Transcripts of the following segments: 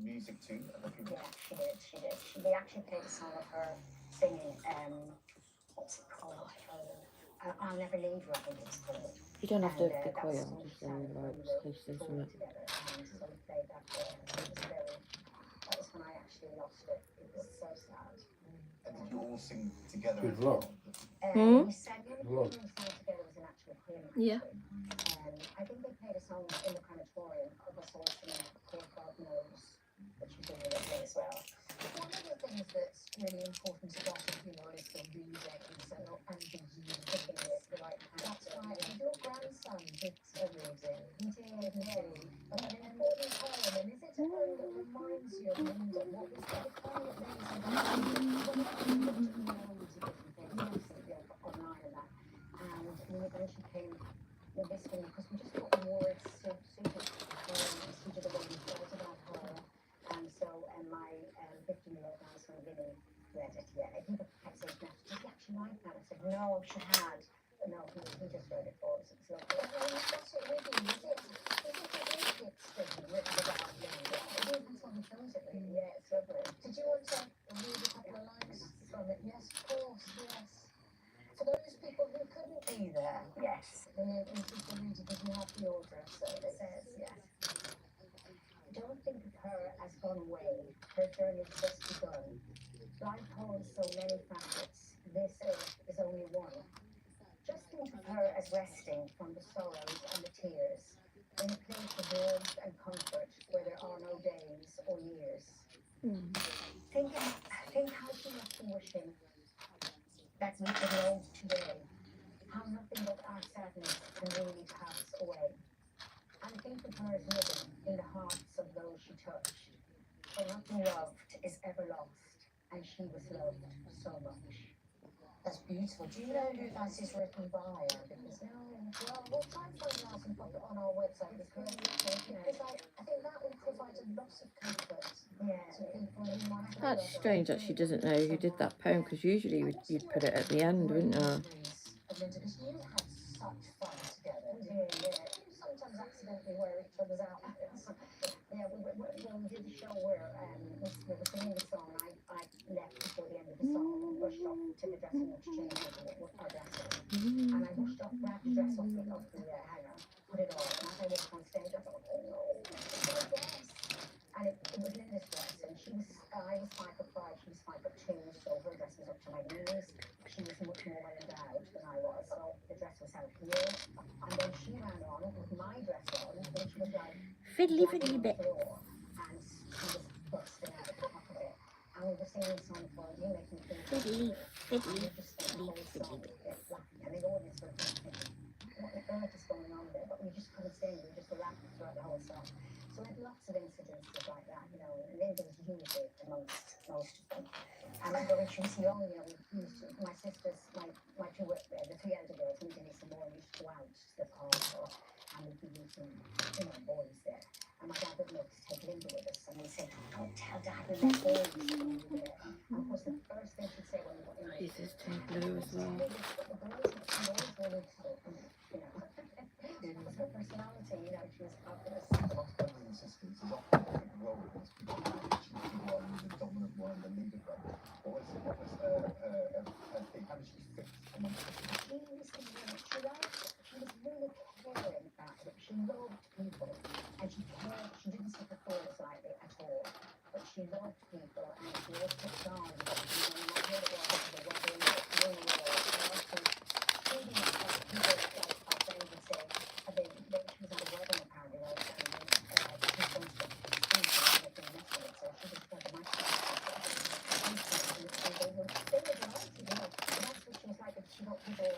music too? Yeah, she did. They actually played a song of her singing, what's it called? I'll Never Leave You, I think it's called. You don't have to be That quiet, song just she sang like, when we in were case there's touring something. together, and so we played that for her. That was when I actually lost it. It was so sad. And did you all sing together? Good luck. We sang, the only thing we sang together was an actual hymn, Yeah. actually. I think they played a song in the crematorium of us all singing Poor God Knows, which was really lovely as well. One of the things that's really important about a funeral is the readings and the Picking the right kind. That's right. And your grandson did a reading. He did. But an important poem, and is it a poem that reminds you of Linda? What was the poem that made you Online and that. And we eventually came with this one because we just thought the words suited the way we felt about her. And so, my 15-year-old grandson Vinny read it. Yeah, he kept saying, "Did you actually like that?" I said, "No, she had." But no, he just read it for us. It was lovely. What's it with you? Is it a Olympics thing written about Linda? I think that's what he chose it really. Yeah, it's lovely. Did you want to read a couple of lines from it? Yes, of course, yes. For those people who couldn't be there, Yes. then you can read it if you have the order. So it says, Yes. Don't think of her as gone away. Her journey's just begun. Life holds so many facets. This earth is only one. Just think of her as resting from the sorrows and the tears, in a place of warmth and comfort where there are no days or years. Think how she must be wishing that we could know today, how nothing but our sadness can really pass away. And think of her as living in the hearts of those she touched. For nothing loved is ever lost, and she was loved so much. that's beautiful. Do you know who that is written by? Because well, we'll try and find out and pop it on our website because I think that will provide a lot of comfort to people who might have That's strange that she doesn't know who did that poem, because usually you'd put it at the end, wouldn't you? Because you had such fun together. We did, yeah. You sometimes accidentally wear each other's outfits. Yeah, we did the show where we were singing the song. I left before the end of the song and rushed off to the dressing room to change our dresses. And I rushed off, grabbed the dress off the hanger, put it on. And as I walked on stage, I thought, oh no, it's my dress. And it was Linda's dress, and I was 5'5", she was 5'2", so her dress was up to my knees. She was much more well endowed than I was, so the dress was out here. And then she ran on with my dress on, and she was like, Fiddly bit. and she was busting out of the top of it. And we were singing a song for You Make Me Feel Fiddly, and fiddly, we just spent the whole song laughing, and the audience were just thinking, what on earth is going on there? But we just couldn't sing, we just were laughing throughout the whole song. So we had lots of incidences like that, and Linda was usually amongst most of them. I remember when she was young, we used to, my sisters, my two, the three elder girls, me, Denise and Maura, we used to go out to the castle, and we'd be meeting, boys there. And my dad would look to take Linda with us, and we'd say, don't tell Dad we met boys when we were there. And of course, the first thing she'd say when we got in there, Jesus, too blue as well. the boys were it was her personality, she was fabulous. Amongst brothers and sisters, there's often a big role in this because the dominant one, the leader one. What was her thing? How did she fit amongst the sisters? She was really caring about it. She loved people, and she cared. She didn't take her thoughts lightly at all, but she loved people, and she always took on them. No matter what it was, the weather, the rain, people like our friends would say, she was at a wedding apparently, and she was going to speak and everything missed it, so she just had the microphone. And they were delighted, and that's what she was like. If she got people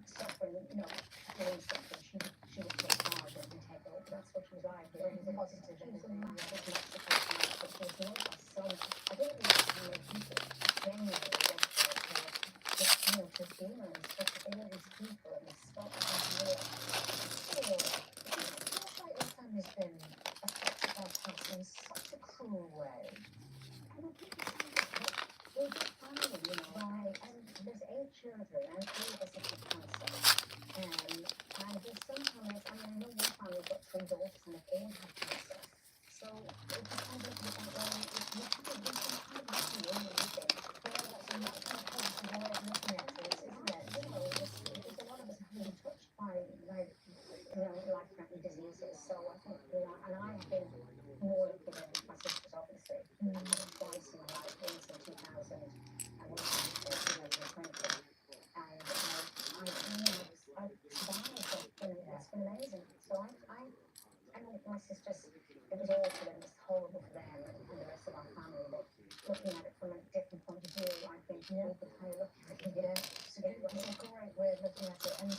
suffering, doing something, she would take charge and take over. That's what she was like. Very positive. She was a massive support, but she was loved by so much. I think it was people genuinely loved her. To humour and stuff, but they were these people and they stopped and more. It feels like your family's been affected by cancer in such a cruel way. I don't think we're a good family, right? And there's 8 children, and 3 of us have had cancer. And there's sometimes, I know one family got 3 daughters and they all had cancer. So if you kind of look at that way, you can kind of see everything. Yeah, that's a much more positive way of looking at this, isn't it? You know, it's a lot of us have been touched by, like, you know, life-threatening diseases. So I think, you know, and I have been more lucky than my sisters, obviously. Twice in my life, once in 2000 and once in 2020. And I've survived. It's been amazing. So I know my sisters, it was awful and it's horrible for them and the rest of our family. But looking at it from a different point of view, I think we could kind of look at it. Yeah, it's a great way of looking at it. And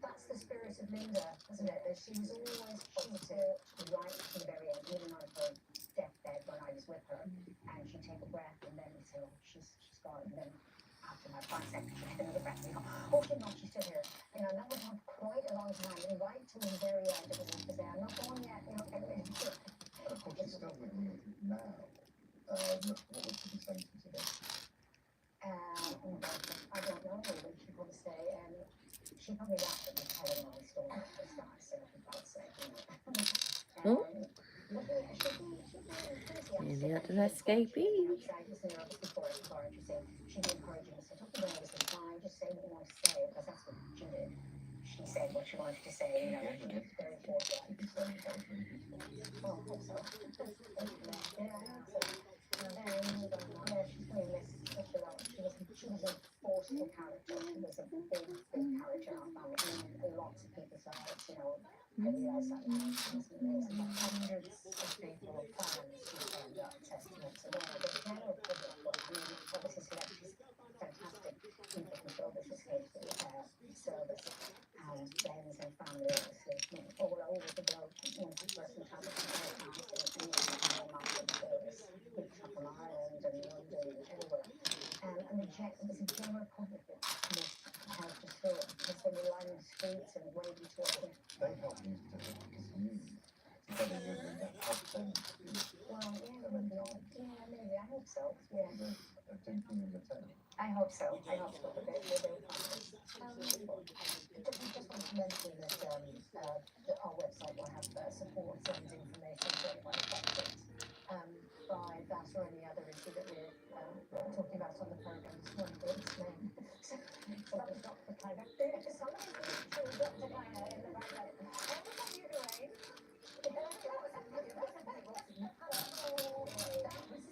that's the spirit of Linda, isn't it? That she was always positive right to the very end, even on her deathbed when I was with her. And she'd take a breath and then say, oh, she's gone. And then after about 5 seconds, she'd take another breath and go, oh, she's not, she's still here. You know, and that went on quite a long time. And right till the very end, it was to say, I'm not going yet. You know, and of course, she's still with you now. What would she be saying to you today? I don't know really. She'd probably say, she probably laughed at me telling my story at the start, so for God's sake, you know. Nearly had an escapee. I was nervous before I started to say, she'd be encouraging me, so don't be nervous, it's fine, just say what you want to say, because that's what she did. She said what she wanted to say, you know, she was very forthright. She'd be saying that was really beautiful. Oh, I hope so. Yeah, I hope so. Yeah, she's going to miss such a lot. She was a forceful character. She was a big character in our family. And lots of people saw it, you know. I realised that now. She was amazing. Hundreds of faithful fans who turned up, testament to that. The general public, but I mean, obviously celebrities, fantastic people who show this escape service. And friends and family, obviously, all over the globe. One person travelled to Belfast and all massive service. People from Ireland and London and everywhere. And it was a general public that helped us through it because they were lining the streets and waving to us. They helped you to because you, together with them, that helped them. Well, yeah, maybe. I hope so. Yeah. A deep in return. I hope so. I hope so. But they're partners. We just want to mention that our website will have support and information for anyone affected by that or any other issue that we're talking about on the programme this morning. So that was Dr. Kleiner. Dr. Kleiner in the background. What are you doing? That was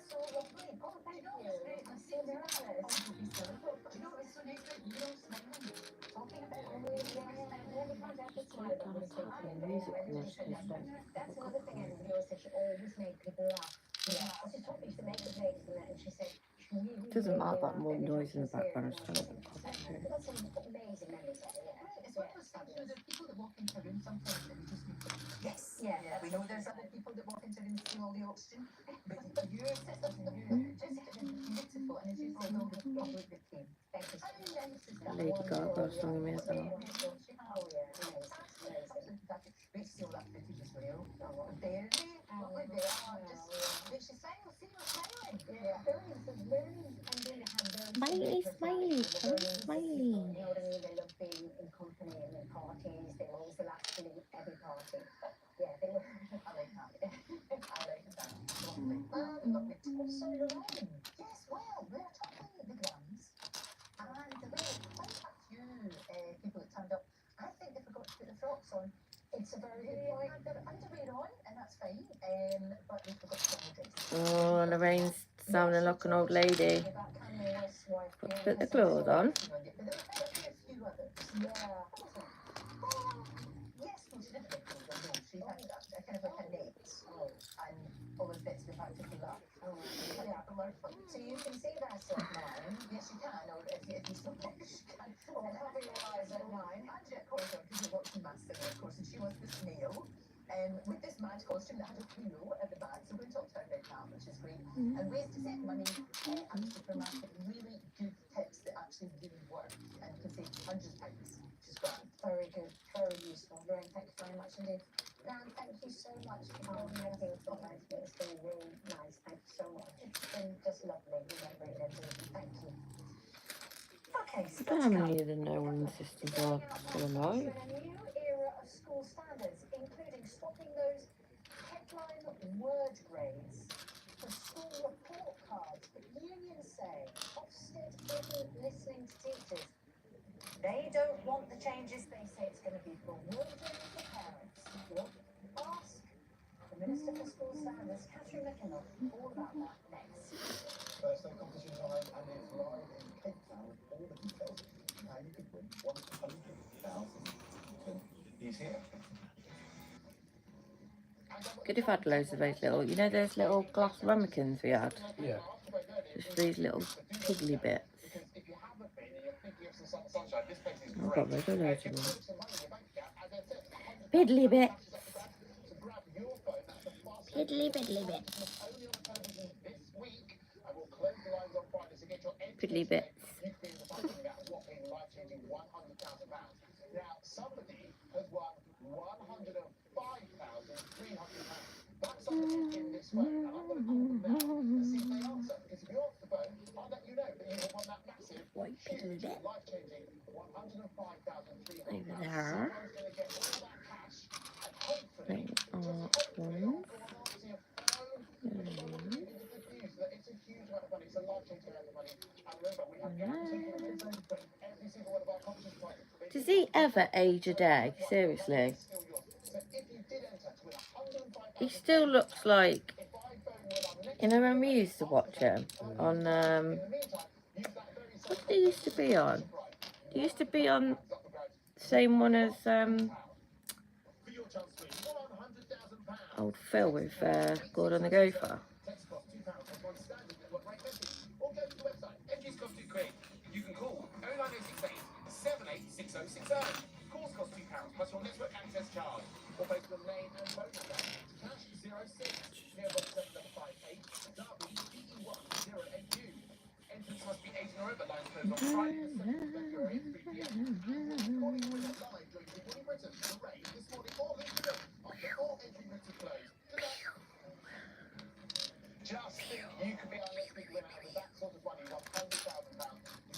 so lovely. Oh, thank you. I'm so nervous. Do you know what was so nice about you all smiling? Talking about it. That's another thing I noticed, that she always made people laugh. Yeah. She told me to make the plates and she said she really Doesn't matter that laughed more every time noise in the she was here, background. you It's know. That's some amazing memories of it, yeah. It's one of those things where there's people that walk into a room sometimes and you just need to, yes, Yeah, we know there's other people that walk into a room and steal all the oxygen, but you, sisters, you, just beautiful, and as you say, no, the public that came. Thank you so much. Lady Gaga song me as well. Oh, yeah, amazing. We steal that footage as well. There, lovely there. She smiles, see her smiling. Yeah, very, and they have very Smiley, smiley, smiley. You know what I mean? They love being in company and in parties. They were always the last to leave every party. Yeah, they were. I like that. I like that. Lovely. So Lorraine, yes, well, we're talking the grams, and there were quite a few people that turned up. I think they forgot to put the frocks on. It's a very good point. They're underwear on, and that's fine, but they forgot to put the dress. Oh, Lorraine's sounding like an old lady. Put the clothes on. But there were quite a few others. Yeah. Yes, no, she didn't have clothes on, no. She had a kind of like a net, and all the bits we had to pull up. So you can see that at 9. Yes, you can, or if you still wish, you can. Or cover your eyes at 9. Andrea Corridor, because you're watching Master, of course, and she was the snail. With this mad costume that had a pillow at the back, so we're going to talk about that, which is great. And ways to save money at the supermarket, really good tips that actually really work and can save hundreds of pounds, which is grand. Very good, very useful. Lorraine, thank you very much indeed. Dan, thank you so much for doing everything for us. It's been really nice. Thank you so much. It's been just lovely remembering everything. Thank you. Okay, so But how many of the Nolan sisters are still alive? a new era of school standards, including stopping those headline word isn't listening to teachers. They don't want the changes. They say it's going to be bewildering for parents. Well, ask the Minister for School Standards, Catherine McKinnell, all about that next. First day competition time, and it's live in Cape Town with all the details on how you could win 100,000. He's here. Could have had loads of those little, you know those little glass ramekins we had? Yeah. Just these little piddly bits. I've got rid of loads of them. Piddly bits. Piddly piddly bits. Piddly bits. Now, somebody has won 105,300 pounds. That's somebody in this phone, and I'm going to call them now and see if they answer. Because if you answer the phone, I'll let you know that you have won that massive, White piddly bit. life-changing 105,300 Over pounds. there. Someone's going to get all that cash, and hopefully, There are hopefully, ones. it'll go on onto your phone. It's the good news that it's a huge amount of money. It's a life-changing amount of money. And remember, we have guaranteed winners for every single one of our competition prizes. Does he ever age a day? Seriously. He still looks like, you know when we used to watch him on, what did he used to be on? He used to be on the same one as old Phil with Gordon the Gopher. You can call 09868 786060. Calls cost £2 plus your network access charge. Or both your name and phone number. Cash 06 07758 Derby DE10AU. Entrance must be 18 or over. Line closed on Friday, the 7th of February at 3 p.m. Calling the winner live during Good Morning Britain. The rain this morning or later after all entry routes are closed. Good luck. Just think you could be our next big winner, and with that sort of money, £100,000, you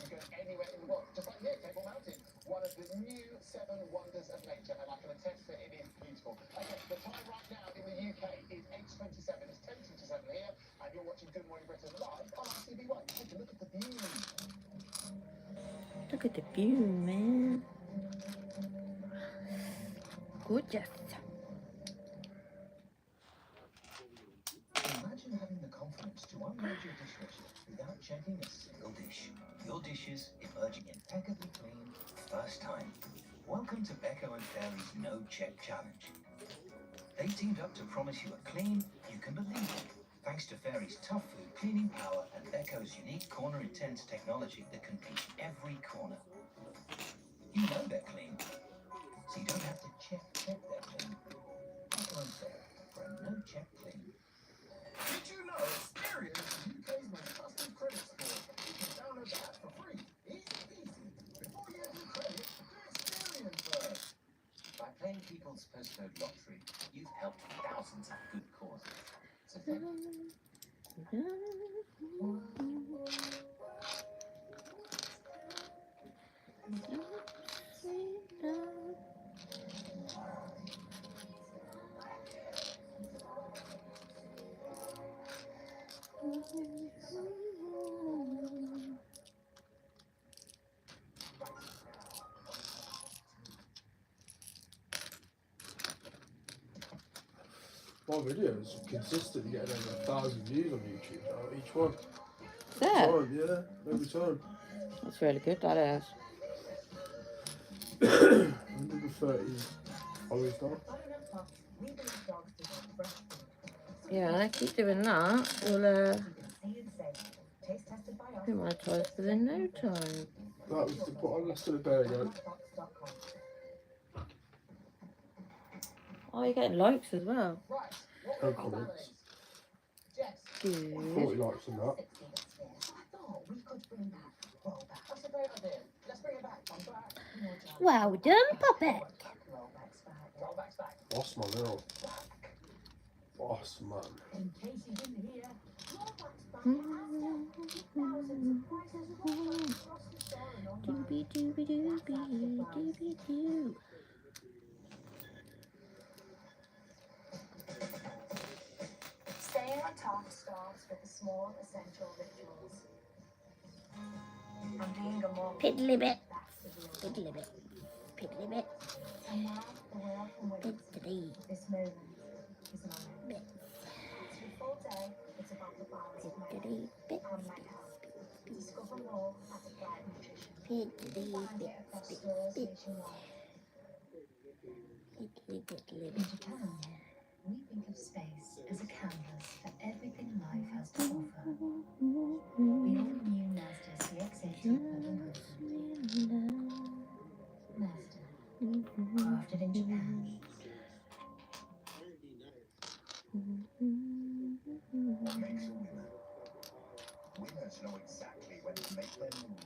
can go anywhere in the world. Just like here, Table Mountain, one of the new 7 wonders of nature, and I can attest that it is beautiful. Okay, the time right now in the UK is 8:27. It's 10:27 here, and you're watching Good Morning Britain live on ITV1. Take a look at the view. Look at the view, man. Gorgeous. Imagine having the confidence to unload your dishwasher without checking a single dish. Your dishes emerging impeccably clean first time. Welcome to Becco and Fairy's No Check Challenge. They teamed up to promise you a clean you can believe in, thanks to Fairy's tough food cleaning power and Becco's unique corner intense technology that can clean every corner. You know they're clean, so you don't have to check they're clean. Becco and Fairy for a no check clean. Did you know Experian is the UK's most trusted credit score? You can download the app for free. Easy peasy. Before you do credit, do Experian first. By playing People's Postcode Lottery, you've helped thousands of good causes. So thank you. My videos consistently getting over 1,000 views on YouTube now, each one. There. Time, yeah, every time. That's really good, that is. 130 followers now. Yeah, and I keep doing that. We'll be monetized within no time. That was to put on less than a day ago. Oh, you're getting likes as well. No comments. Good. 40 likes on that. I thought we could bring that rollback. That's a great idea. Let's bring it back. I'm back. Well done, Puppet. Rollback's back. Rollback's back. Boss man, now. Boss man. In case you didn't hear, rollback's back. Thousands of prizes rollback across the store and online. Doobie doobie doobie doobie doo. Staying on top starts with the small essential rituals. And being a mom, Piddly bit. that's the real Piddly bit. Piddly bit. And now, the way I can wait, Piddly this moment is mine. bit. Through full day, it's about the balance of my Piddly bit. and my health. Discover more at Applied Nutrition. Piddly Find bit. it across stores Bit. nationwide. Piddly piddly In bit. Japan, we think of space as a canvas for everything life has to offer. The all-new Mazda CX-80 Urban Improvement. Mazda, crafted in Japan. What makes a winner? Winners know exactly when to make their move,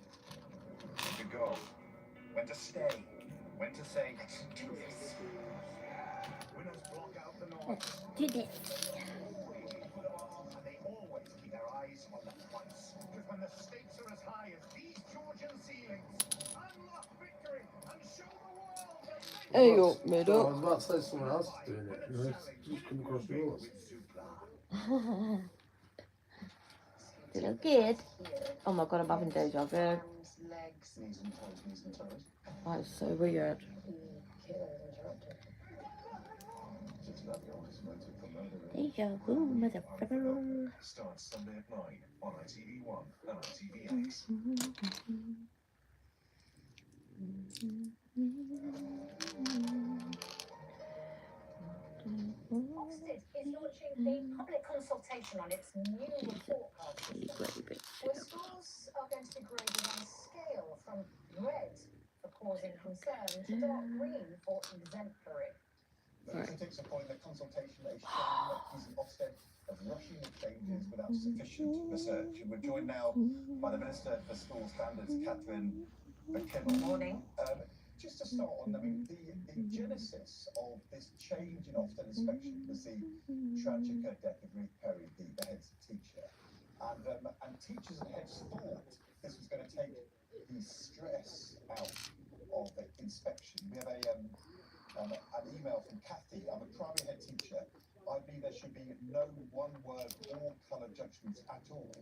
when to go, when to stay, when to say, let's do this. Winners block out the noise. Let's do this. And they always keep their eyes on the prize. Because when the stakes are as high as these Georgian ceilings, unlock victory and show the world that Hey up, I middle. was about to say someone else is doing it, and it's just come across yours. You look good. Oh my god, I'm having deja vu. Arms, legs, knees and toes, knees and toes. That is so weird. Just about the oldest motive for murder. Deja vu, motherfucker. Starts Sunday at 9 on ITV1 and ITVX. Ofsted is launching a public consultation on its new report card Really system, great bit. where schools are going to be graded on a scale from red for causing concern to dark green for exemplary. The critics are calling the consultation a shame that accusing Ofsted of rushing the changes without sufficient research. And we're joined now by the Minister for School Standards, Catherine McKinnell. Morning. Just to start on, I mean, the genesis of this change in Ofsted inspection was the tragic death of Ruth Perry, the head teacher. And teachers and heads thought this was going to take the stress out of the inspection. We have an email from Kathy. I'm a primary head teacher. I believe there should be no one-word or colour judgments at all.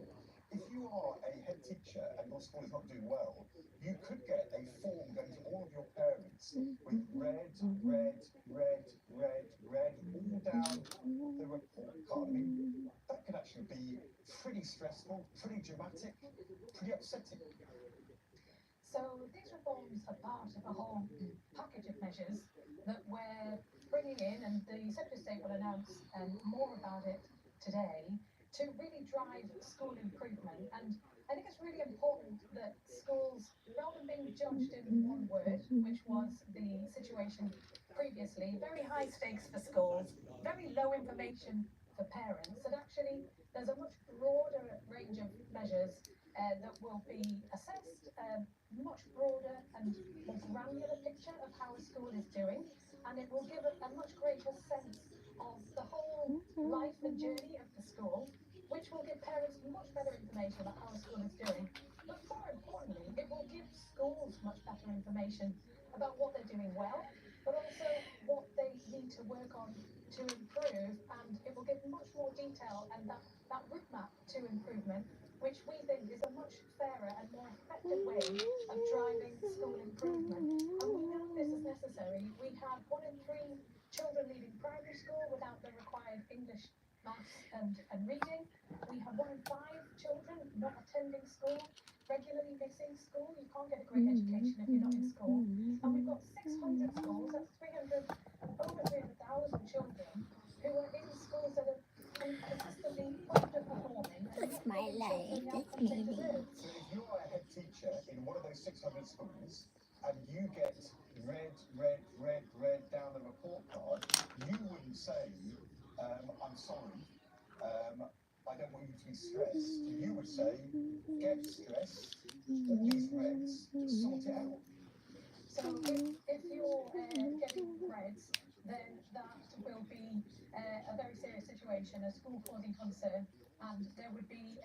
If you are a head teacher and your school is not doing well, you could get a form going to all of your parents with red, red, red, red, red, all down the report card. I mean, that could actually be pretty stressful, pretty dramatic, pretty upsetting. So these reforms are part of a whole package of measures that we're bringing in, and the Secretary of State will announce more about it today, to really drive school improvement. And I think it's really important that schools, rather than being judged in one word, which was the situation previously, very high stakes for schools, very low information for parents, that actually there's a much broader range of measures that will be assessed, much broader and more granular picture of how a school is doing, and it will give a much greater sense of the whole life and journey of the school, which will give parents much better information about how a school is doing. But more importantly, it will give schools much better information about what they're doing well, but also what they need to work on to improve, and it will give much more detail and that roadmap to improvement, which we think is a much fairer and more effective way of driving school improvement. And we know this is necessary. We have 1 in 3 children leaving primary school without the required English, maths and reading. We have 1 in 5 children not attending school, regularly missing school. You can't get a great education if you're not in school. And we've got 600 schools, that's over 300,000 children who are in schools that are consistently underperforming. That's my leg. That's me. So if you are a head teacher in one of those 600 schools and you get red, red, red, red down the report card, you wouldn't say, I'm sorry, I don't want you to be stressed. You would say, get stressed, all these reds, sort it out. So if you're getting reds, then that will be a very serious situation, a school causing concern, and there would be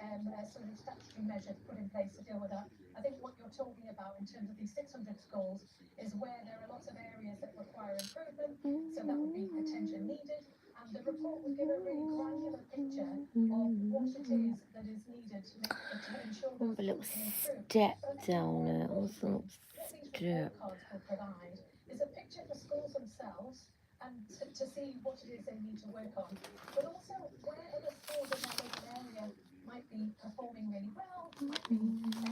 sort of statutory measures put in place to deal with that. I think what you're talking about in terms of these 600 schools is where there are lots of areas that require improvement, so that would be attention needed, and And the report will give a really granular picture of what it is that is needed to ensure Oh, that a little schools can improve. step But I think down more it. What's a little importantly, what these step? report cards will provide is a picture for schools themselves and to see what it is they need to work on, but also where other schools in their local area might be performing really well, might be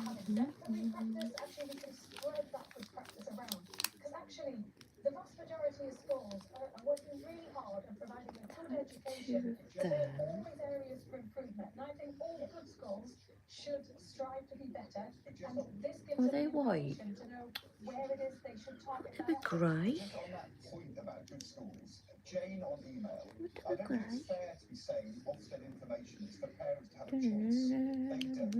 have exemplary practice. Actually, we can spread that good practice around, because actually the vast majority of schools are working really hard and providing a good education, but there are always areas for improvement. And I think all good schools should strive to be better, and this gives Are them they the white? information to know where it is they should target They're a that bit effort. grey. Just on that point about good schools, Jane on email, They're I a bit don't think it's grey. fair to be saying Ofsted information is for parents to have a choice. They don't.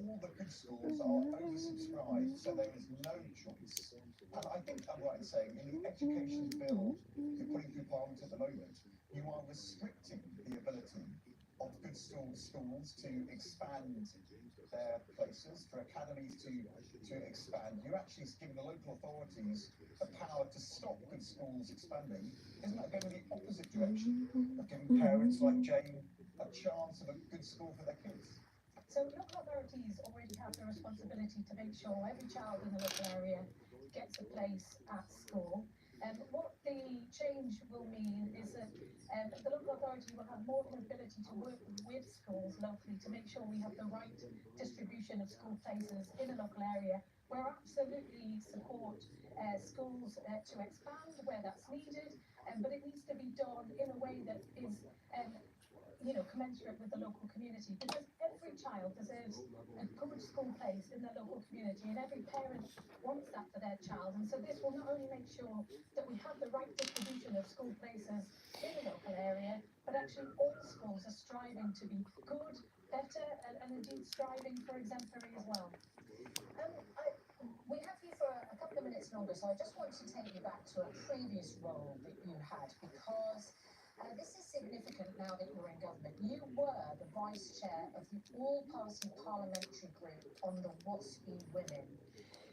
All the good schools are oversubscribed, so there is no choice. And I think I'm right in saying in the education bill you're putting through Parliament at the moment, you are restricting the ability of good schools to expand their places, for academies to expand. You're actually giving the local authorities the power to stop good schools expanding. Isn't that going in the opposite direction of giving parents like Jane a chance of a good school for their kids? So local authorities already have the responsibility to make sure every child in the local area gets a place at school. What the change will mean is that the local authority will have more of an ability to work with schools locally to make sure we have the right distribution of school places in a local area. We're absolutely support schools to expand where that's needed, but it needs to be done in a way that is commensurate with the local community, because every child deserves a good school place in their local community, and every parent wants that for their child. And so this will not only make sure that we have the right distribution of school places in a local area, but actually all schools are striving to be good, better, and indeed striving for exemplary as well. We have you for a couple of minutes longer, so I just want to take you back to a previous role that you had, because this is significant now that you're in government. You were the vice chair of the all-party parliamentary group on the WASPy women.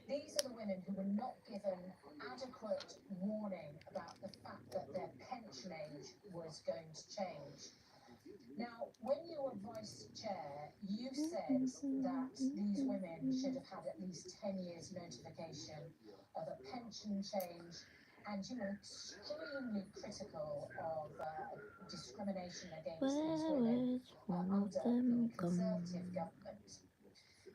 These are the women who were not given adequate warning about the fact that their pension age was going to change. Now, when you were vice chair, you said that these women should have had at least 10 years notification of a pension change, and you were extremely critical of discrimination against these women under the Conservative government.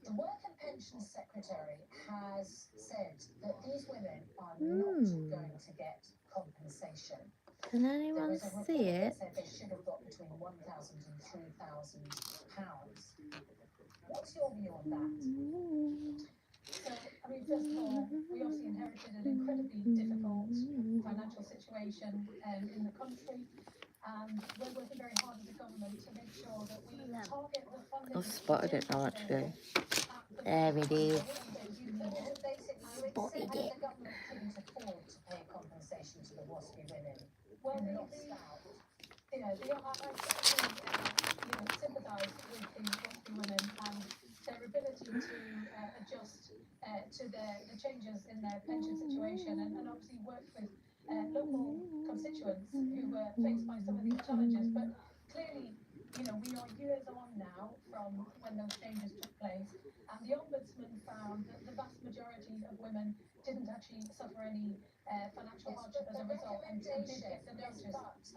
The Work and Pensions Secretary has said that these women are not going to get compensation. Can There anyone is a report see that it? said they should have got between £1,000 and £3,000. What's your view on that? So, I mean, first of all, we obviously inherited an incredibly difficult financial situation in the country, and we're working very hard as a government to make sure that we target the funding. I've spotted it now, actually. There it is. Spotted it. The government couldn't afford to pay compensation to the WASPy women. Well, Lost out. I certainly, sympathise with the WASPy women and their ability to adjust to the changes in their pension situation, and obviously worked with local constituents who were faced by some of these challenges. But clearly, we are years on now from when those changes took place, and the Ombudsman found that the vast majority of women didn't actually suffer any financial hardship as a result, and did get the notice.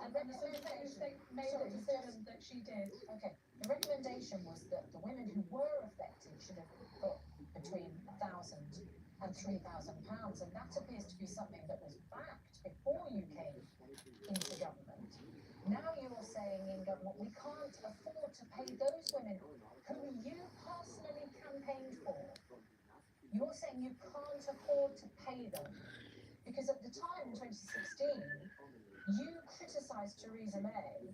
And the Secretary of State made the decision that she did. Okay, the recommendation was that the women who were affected should have got between £1,000 and £3,000, and that appears to be something that was backed before you came into government. Now you are saying in government we can't afford to pay those women whom you personally campaigned for. You're saying you can't afford to pay them because at the time in 2016 you criticised Theresa May,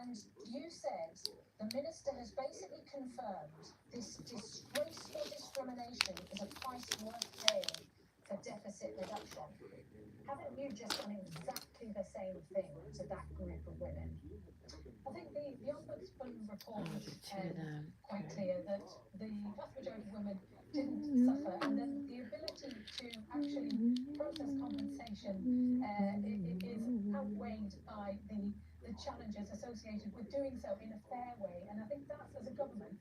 and you said the minister has basically confirmed this disgraceful discrimination is a price worth paying for deficit reduction. Haven't you just done exactly the same thing to that group of women? I think the Ombudsman report was quite clear that the vast majority of women didn't suffer, and then the ability to actually process compensation is outweighed by the challenges associated with doing so in a fair way. And I think that's, as a government,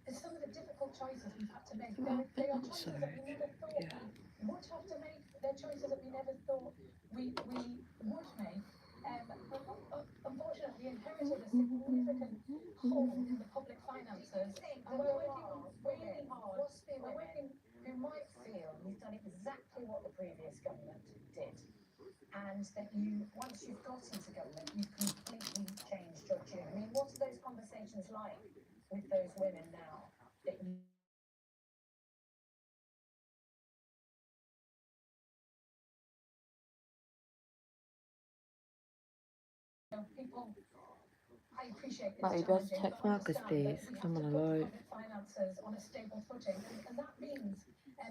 is some of the difficult choices we've had to make. They are choices that we never thought we would have to make. They're choices that we never thought we would make. But unfortunately, inherited a significant hole in the public finances, and we're working really hard. We're working. You might feel you've done exactly what the previous government did, and that once you've got into government, you've completely changed your tune. I mean, what are those conversations like with those women now that you people, I appreciate it's Right, you challenging, best text but Marcus, understand please. that we have I'm to on a put the live. public finances on a stable footing, and that means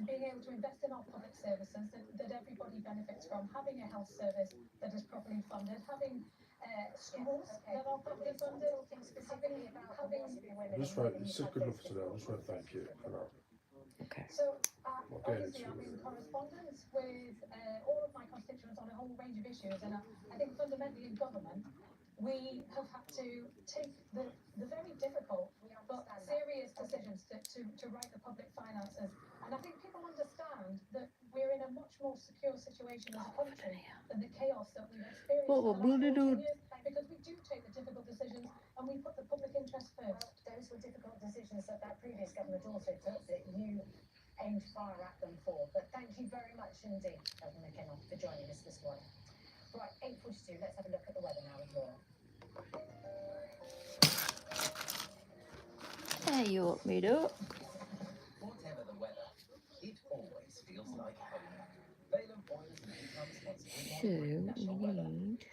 being able to invest in our public services that everybody benefits from, having a health service that is properly funded, having schools that are properly funded, I just wrote, you said good enough today. I just wrote thank you for that. Okay. So, Not getting obviously, I'm into in correspondence with all of my constituents on a whole range of issues, and I think fundamentally in government, we have had to take the very difficult but serious decisions to right the public finances. And I think people understand that we're in a much more secure situation as a country than the chaos that we've experienced What for the last 14 dude? years, because we do take the difficult decisions and we put the public interest first. those were difficult decisions that previous government also took that you aimed fire at them for. But thank you very much indeed, Governor McKenna, for joining us this morning. Right, 8:42. Let's have a look at the weather now with Laura. There you up, me up. Whatever the weather, it always feels like home. Valent Oils and Income Responsible So bring national we weather. need.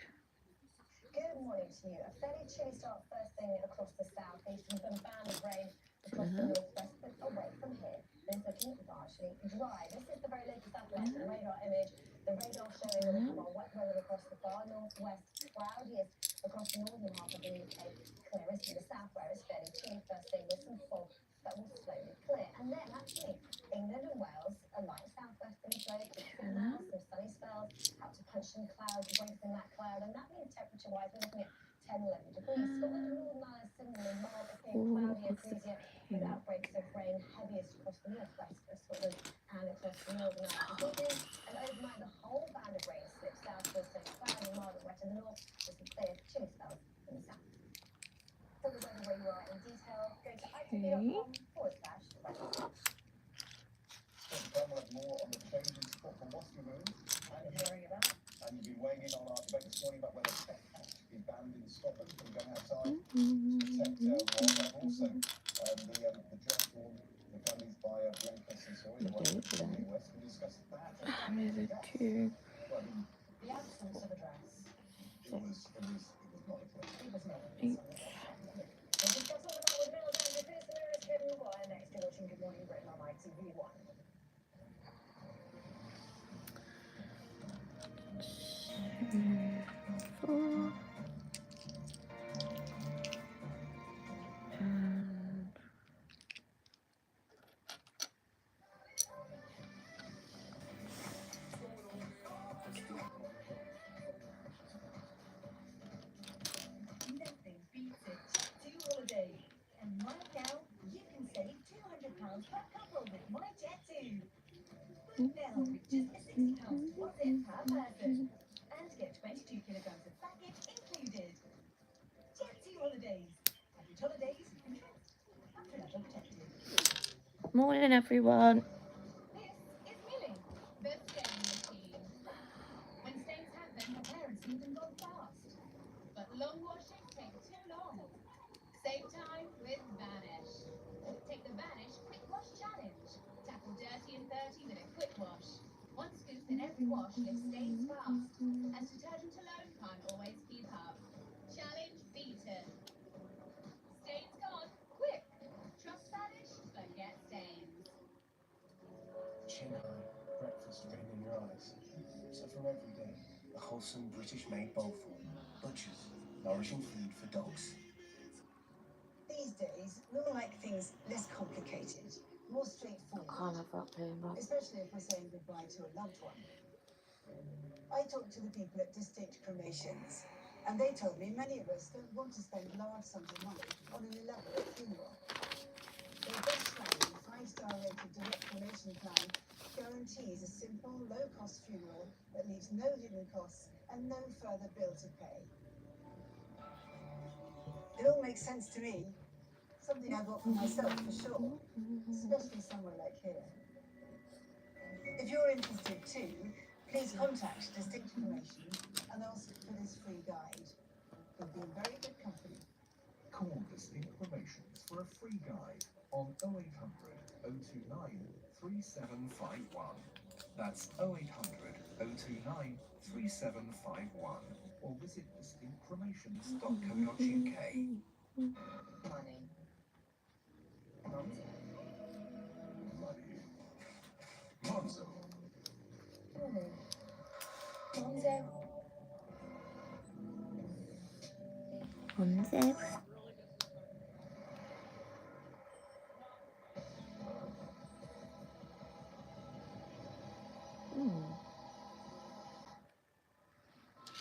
Good morning to you. A fairly chilly start first thing across the southeast. We've got a band of rain across the northwest, but away from here, it's looking largely dry. This is the very latest satellite radar image. The radar showing a little more wet weather across the far northwest, cloudiest across the northern half of the UK, clearest in the south where it's fairly chilly first thing with some fog that will slowly clear. And then actually, England and Wales, a light southwesterly flow between now, some sunny spells, out to punch some clouds away from that cloud, and that means temperature-wise, we're looking at 10, 11 degrees. Scotland and Northern Ireland similarly mild, looking cloudier, breezier, with outbreaks of rain heaviest across the northwest of Scotland and across the Northern Ireland. And overnight, the whole band of rain slips southwards, so cloudy, mild and wet in the north, with some clear, chilly spells in the south. For the weather where you are in detail, go to itv.com/weather. We'll have more on the changing spot for Washington Room and hearing about. And you've been weighing in on our debate this morning about whether pet cats should be banned in Scotland from going outside to protect wildlife. Also, the draft warned the families by Bianca Sensori, the one from the US. We discussed that. Move it to. Well, I mean, The absence of a dress. it was not a place. It was not. Eight. We'll discuss all of that with Bill Down, Chris Lewis, Kevin Maguire next. You're watching Good Morning Britain on ITV1. Four. And Nothing beats it. Jet2 holidays. And right now, you can save £200 per couple with my Jet2. Book now with just £60 deposit per person. And get 22 kilograms of baggage included. Jet2 holidays. Package holidays, insurance, and financial protected. morning, everyone. This is Millie, the stain machine. When stains happen, her parents need them gone fast. But long washing takes too long. Save time with Vanish. Take the Vanish Quick Wash Challenge. Tackle dirty in 30 with a quick wash. One scoop in every wash gives stains fast, as detergent alone can't always keep up. Challenge beaten. Stains gone quick. Trust Vanish, forget stains. Chin high, breakfast written in your eyes. So for every day, a wholesome British-made bowlful. Butchers, nourishing food for dogs. These days, we all like things less complicated. more I straightforward, can't have that playing back. especially if we're saying goodbye to a loved one. I talked to the people at distinct cremations, and they told me many of us don't want to spend large sums of money on an elaborate funeral. Their best-selling, five-star rated direct cremation plan guarantees a simple, low-cost funeral that leaves no hidden costs and no further bill to pay. It all makes sense to me. Something I bought for myself for sure, especially somewhere like here. If you're interested too, please contact Distinct Cremation and ask for this free guide. You'll be in very good company. Call Distinct Cremations for a free guide on 0800 029 3751. That's 0800 029 3751. Or visit distinctcremations.co.uk. Money. Money. Monzo. Monzo.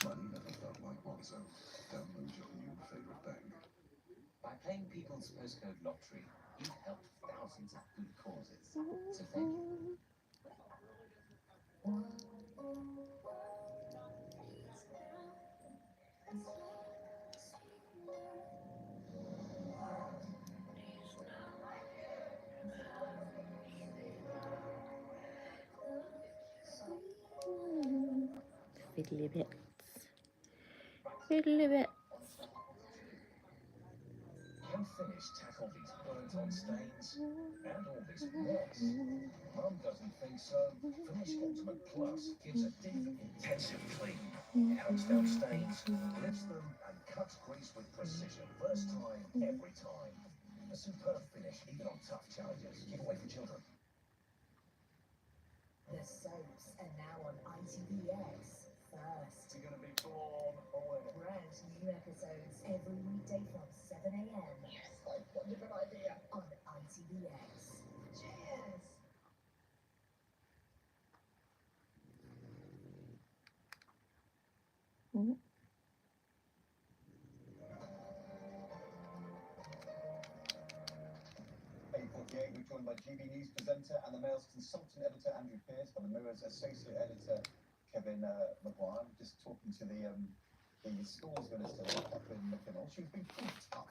Money never felt like Monzo. Download your new favorite bank. By playing People's Postcode Lottery, you've helped thousands of good causes. So thank you. Fiddly bits. Fiddly bits. Can Finish tackle these burnt-on stains and all this mess? Mum doesn't think so. Finish Ultimate Plus gives a deep, intensive clean. It hunts down stains, lifts them, and cuts grease with precision. First time, every time. A superb finish, even on tough challenges. Keep away from children. The soaps are now on ITVX first. You're going to be blown away. Brand new episodes every weekday from 7 a.m. Yes, I've got a different idea. on ITVX. Cheers! We're joined by GB News presenter and the Mail's consultant editor Andrew Pearce, by the Mirror's associate editor Kevin Maguire. Just talking to the schools minister, Catherine McKinnell. She's been pretty tough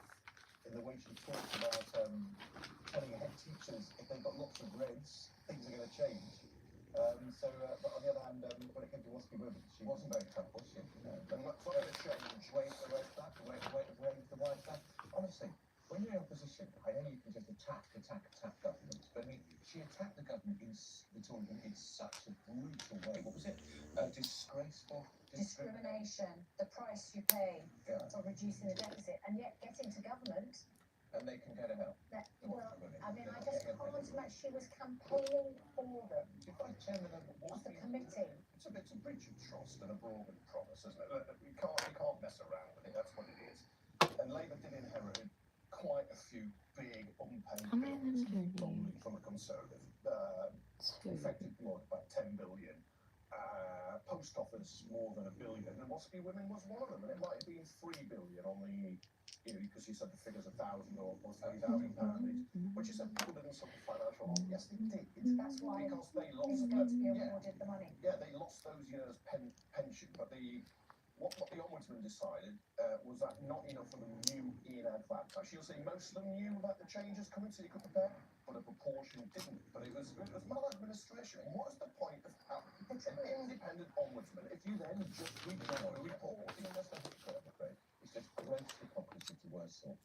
in the way she talks about telling head teachers if they've got lots of reds, things are going to change. But on the other hand, when it came to Waspy Women, she wasn't very tough, was she? And whatever change, wave the red flag, wave the white flag. Honestly, when you're in opposition, I know you can just attack government, but I mean, she attacked the government in such a brutal way. What was it? Disgraceful. Discrimination, the price you pay Yeah. for reducing the deficit, and yet getting to government. And they can get it out. Well, I mean, I just can't imagine she was campaigning for them, If I chairman of of the committee. it's a breach of trust and a broken promise, isn't it? We can't mess around with it. That's what it is. And Labour did inherit quite a few big unpaid How many of them bills do you from, need? from a Conservative. Two. Infected blood, about 10 billion. Post office, more than 1 billion. And Waspy Women was one of them. And it might have been 3 billion on the, because you said the figures 1,000 or 3,000 pounds each, which is a people didn't suffer financial harm. Yes, they did. That's why Because they He's lost going to be yeah, awarded the money. yeah, they lost those years' pension, but what the Ombudsman decided was that not enough of them knew in advance. Actually, you'll say most of them knew about the changes coming, so you could prepare, but a proportion didn't. But it was maladministration. And what is the point of having an independent Ombudsman if you then just ignore a report? You know, that's not hypocrite, I'm afraid. It's just gross hypocrisy to worse sort.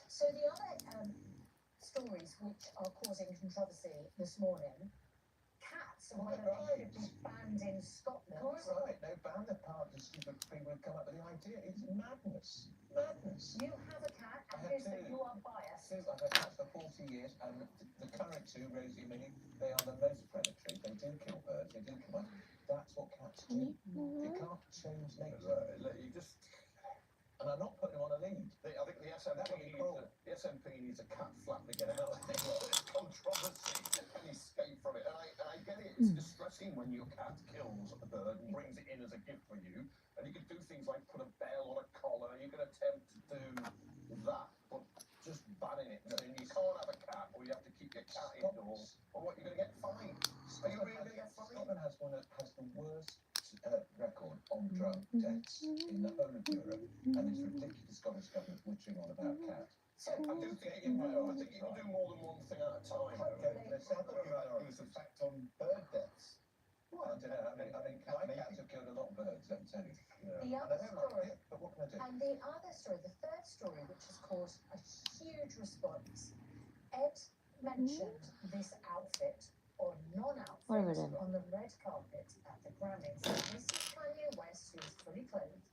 So the other stories which are causing controversy this morning, cats and whether they should be banned in Scotland. Quite right. No, ban the part the stupid people who come up with the idea. It's madness. Madness. You have a cat, I and have is that two. you are biased. Since I've had cats for 40 years, and the current two, Rosie and Minnie, they are the most predatory. They do kill birds. They do come up. That's what cats do. You can't change nature. You just. And I'm not putting them on a lead. I think the SNP needs a cat flap to get out. controversy. Can escape from it. And I get it. It's distressing when your cat kills a bird and brings it in as a gift for you. And you can do things like put a bell on a collar. You can attempt to do that. But just banning it and saying you can't have a cat or you have to keep your cat indoors or what, you're going to get fined. Are you really going to get fined? Scotland has the worst record on drug deaths in the whole of Europe, and it's ridiculous the Scottish government wittering on about cats. I do think you can do more than one thing at a time. Okay, let's say I thought you had this effect on bird deaths. Well, I don't know. I mean, cats have killed a lot of birds, let me tell you. The And I other don't like story, it, but what can I do? and the other story, the third story, which has caused a huge response. Ed mentioned this outfit or Whatever non-outfit then. on the red carpet at the Grammys. This is Kanye West, who is fully clothed,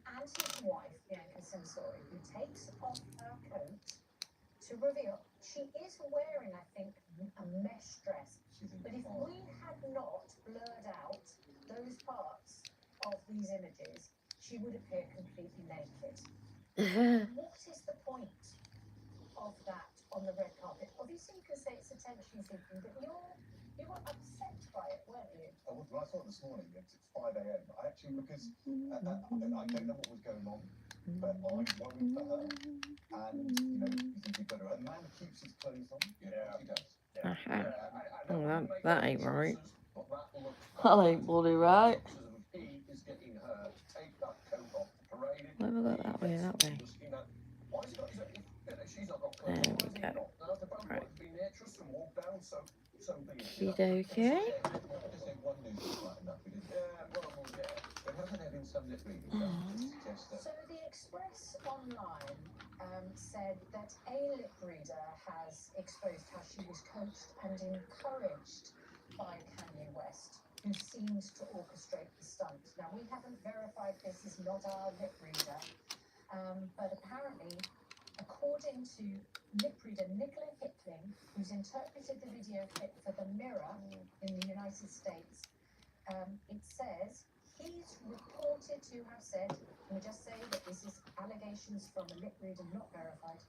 and his wife, Bianca Censori, who takes off her coat to reveal she is wearing, I think, a mesh dress. She's in But if we had not blurred out those parts of these images, she would appear completely naked. What is the point of that on the red carpet? Obviously, you can say it's attention seeking, but you were upset by it, weren't you? When I saw it this morning, it's 5 a.m. I actually, because I don't know what was going on, but I worried for her. And, you know, you think you've got a man keeps his clothes on? Yeah, he does. Oh, that ain't right. But that looks That ain't bloody right. he is getting her to take that coat off, parade it. Why have I got that way, that way? Why has he got his, she's not got There clothes. we Why has he go. not? Now, if they both Right. want to be nature's and walk down, so be it. You okay? Just say one news is right enough. We didn't. But hasn't there been some lip reading that suggests that? So the Express Online said that a lip reader has exposed how she was coached and encouraged by Kanye West, who seemed to orchestrate the stunt. Now, we haven't verified this is not our lip reader, but apparently, according to lip reader Nicola Hickling, who's interpreted the video clip for The Mirror in the United States, it says he's reported to have said, let me just say that this is allegations from a lip reader not verified.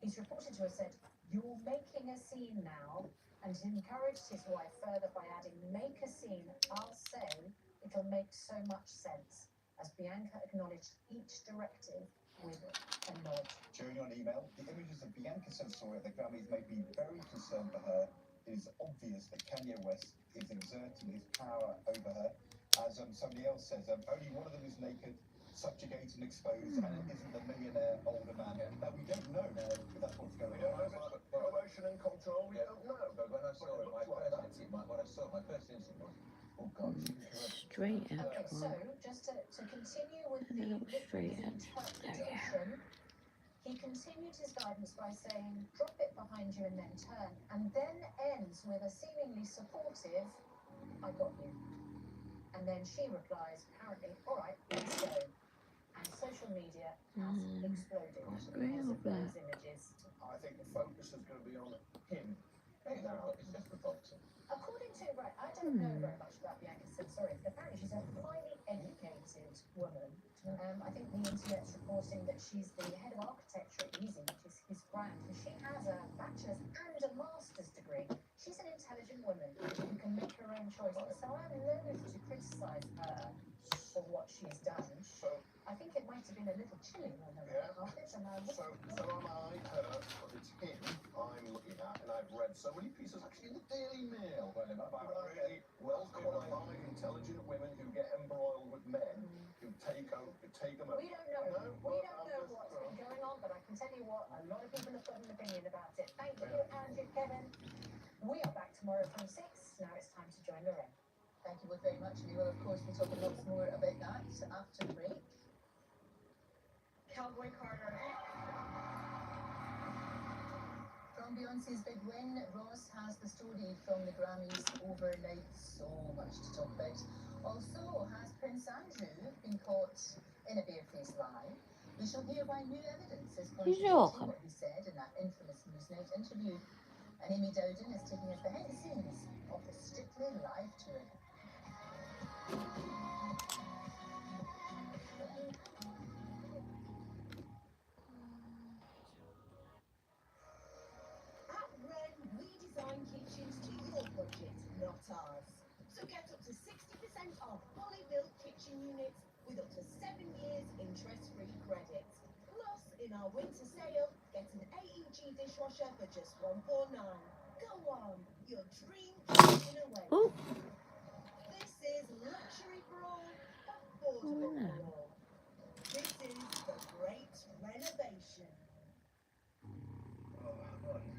He's reported to have said, "You're making a scene now," and encouraged his wife further by adding, "Make a scene, I'll say, it'll make so much sense," as Bianca acknowledged each directive with a nod. During an email, the images of Bianca Censori at the Grammys made me very concerned for her. It is obvious that Kanye West is exerting his power over her. As somebody else says, only one of them is naked, subjugated and exposed, and it isn't the millionaire older man. Now, we don't know if that's what's going on. Promotion and control, we don't know. But when I saw it, my first instinct was, oh God, she was correct. Straight out Okay, so one. just to continue with And the a little lip straight reader's edge. There we go. interpretation, he continued his guidance by saying, "Drop it behind you and then turn," and then ends with a seemingly supportive, "I got you." And then she replies, apparently, "All right, let's go." And social media has exploded because of those images. I think the focus is going to be on him. Hey, no, it's just provocative. According to, right, I don't know very much about Bianca Censori, but apparently she's a highly educated woman. I think the internet's reporting that she's the head of architecture at Izzies, which is his brand, and she has a bachelor's and a master's degree. She's an intelligent woman who can make her own choices, so I'm loath to criticise her for what she's done. So I think it might have been a little chilly on the red carpet, and I am I her, but it's him I'm looking at, and I've read so many pieces actually in the Daily Mail about really well-qualified, intelligent women who get embroiled with men who take them over. We don't know. We don't know what's been going on, but I can tell you what, a lot of people have got an opinion about it. Thank you, Andrew, Kevin. We are back tomorrow from 6. Now it's time to join Lorraine. Thank you both very much. We will, of course, be talking lots more about that after the break. Cowboy Carter. From Beyonce's big win, Ross has the story from the Grammys overnight. So much to talk about. Also, has Prince Andrew been caught in a barefaced lie? We shall hear why new evidence is contradicting what he said in that infamous Newsnight interview. And Amy Dowden is taking us behind the scenes of the Strictly Live tour. At Red stars. So get up to 60% off fully built kitchen units with up to 7 years interest-free credit. Plus, in our winter sale, get an AEG dishwasher for just $149. Go on, your dream kitchen away. Oh, This is luxury for all, affordable for all. This is the Great Renovation. Oh,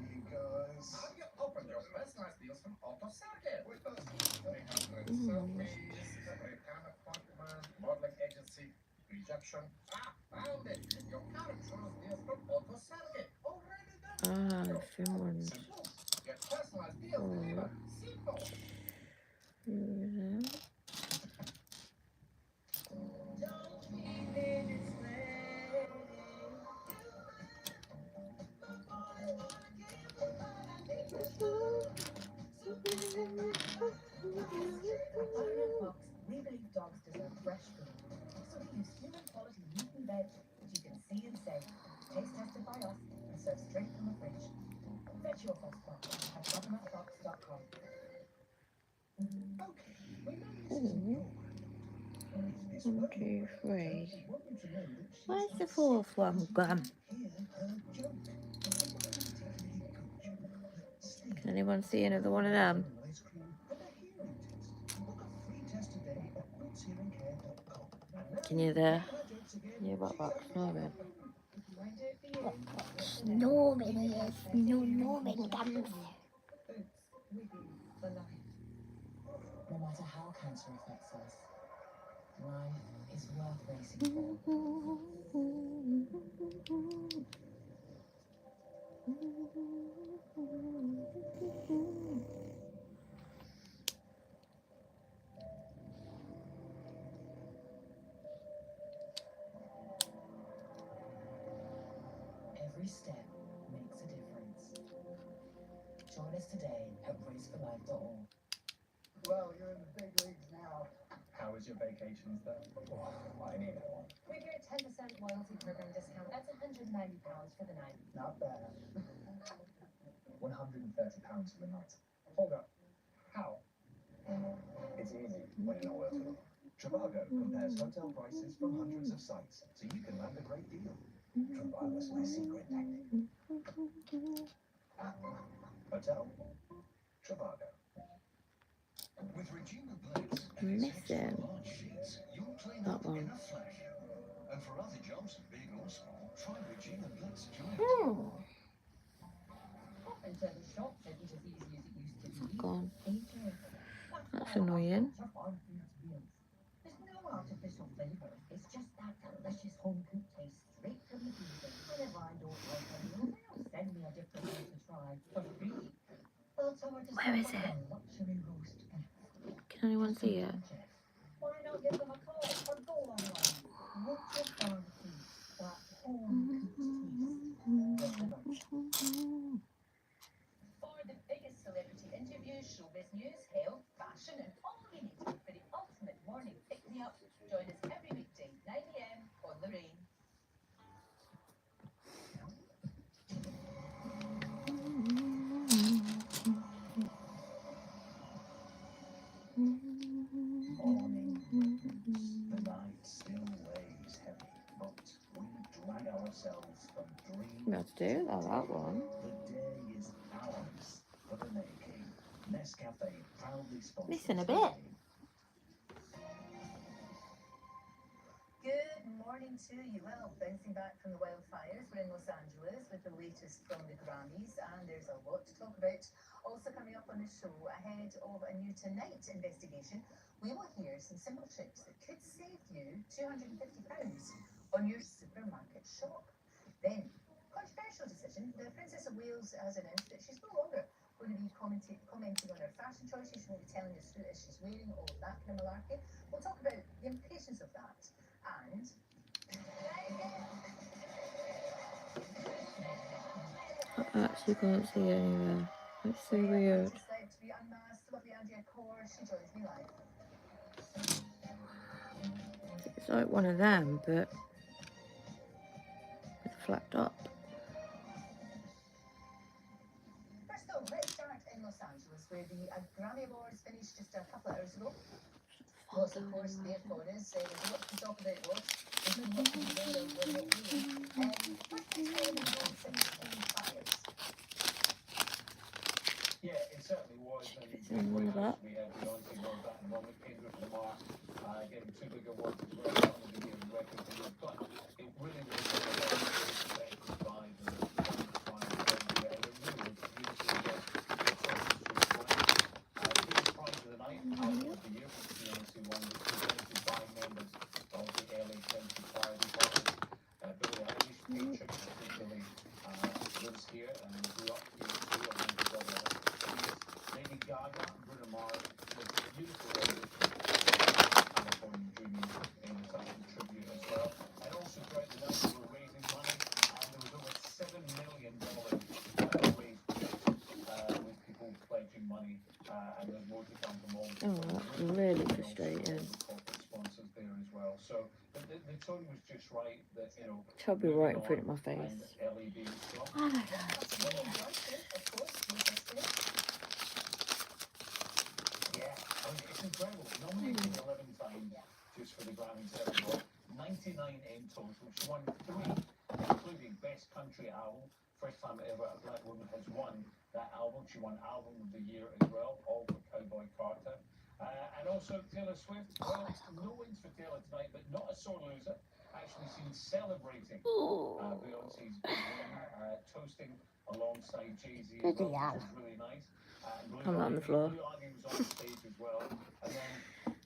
you guys. Have you opened your personalized deals from Auto Circuit? Wait, that's Selfies, return appointment, modeling agency, rejection. Found it. Your car insurance deals from Auto Circuit. Already done. ah, Finland. Simple. Get personalized deals delivered. Simple. Yeah. Fox, we believe dogs deserve fresh food. So we use human quality meat and veg that you can see and say, taste tested by us and served straight from the fridge. Fetch your Fox Box at buttermilkbox.com. okay. We know this isn't your granddaughter. If this were One, your 2, 3. granddaughter, we want you to know that she's Where's the had fourth one 6,000 gone? people hear her joke. It's a particularly good joke. Steve, Can anyone see another one of them? ice cream and a hearing test. Book a free test today at bootshearingcare.com. And now, Can you there? her jokes again. Yeah, what about snoring? Snoring, yes. No, snoring comes. No matter how cancer affects us, life is worth racing for. Every step makes a difference. Join us today at raceforlife.org. Well, you're in the big leagues now. How was your vacations though? Oh, I needed one. With your 10% loyalty program discount, that's £190 for the night. Not bad. £130 for the night. Hold up. How? It's easy when you know where to look. Trivago compares hotel prices from hundreds of sites, so you can land a great deal. Trivago's my secret tactic. Hotel? Trivago. With Regina Blitz and its Missing extra large sheets, you'll clean that up one. in a flash. And for other jobs, big or small, try Regina Blitz Joint. Oh, And so the shop isn't as easy as it used to be. gone. AJ. That's annoying. There's no artificial flavour. It's just that delicious home cooked taste straight from the freezer. Whenever I don't like a meal, they'll send me a different one to try for free. That's how I just Where is it? luxury roast beef. Can anyone see it? Why not give them a call or go online? What's your barbecue? That home cooked taste. For the biggest celebrity interviews, showbiz news, health, fashion, and all you need for the ultimate morning pick-me-up, join us every weekday, 9 a.m. on The Rain. Morning brightens. The night still weighs heavy, but we drag ourselves from dream We have to do that one. The day is ours for the making. Nescafe proudly sponsors Missing a the bit. game. Good morning to you. Well, bouncing back from the wildfires, we're in Los Angeles with the latest from the Grammys, and there's a lot to talk about. Also coming up on the show, ahead of a new Tonight investigation, we will hear some simple tricks that could save you £250 on your supermarket shop. Then, controversial decision, the Princess of Wales has announced that she's no longer going to be commenting on her fashion choices. She won't be telling us who it is she's wearing, all of that kind of malarkey. We'll talk about the implications of that. And I actually can't see anywhere. It's so weird. it's like to be unmasked, lovely Andrea Core. She joins me live. It's like one of them, but with a flat top. First though, let's start in Los Angeles, where the Grammy Awards finished just a couple of hours ago. Was, of course, their bonus. There's a lot to talk about, was. There's no what we will or will not be. What's the time and Beyonce inspired? Yeah, it certainly was. And in all of that. we had Beyonce was that and one with Kendrick Lamar getting 2 big awards as well, Song of the Year and Record of the Year. But it really was affected by the and it really was beautifully done. Biggest prize of the night, Album of the Year, which Beyonce won, was presented by members of the LA County Fire Department. Billie Eilish, Patrick, particularly, lives here and grew up here too. And his brother, Lady Gaga and Bruno Mars, with a beautiful rendition of California Dreaming in the title tribute as well. And also throughout the night, we were raising money, and there was over $7 million raised with people pledging money, and there's more to come from all. Oh, that's really frustrating. Corporate sponsors there as well. So the tone was just right. That Chubby moving right in on front of my and face. Ellie being strong. Oh my god. Yeah, I mean, it's incredible. Nominated 11 times just for the Grammys ever. 99 in total. She won 3, including Best Country Album. First time ever a black woman has won that album. She won Album of the Year as well, all for Cowboy Carter. And also Taylor Swift. Well, no wins for Taylor tonight, but not a sore loser. Actually seen celebrating Beyonce's big win, toasting alongside Jay-Z as well, which was really nice. I'm not on the floor. Blue Ivy was on stage as well. And then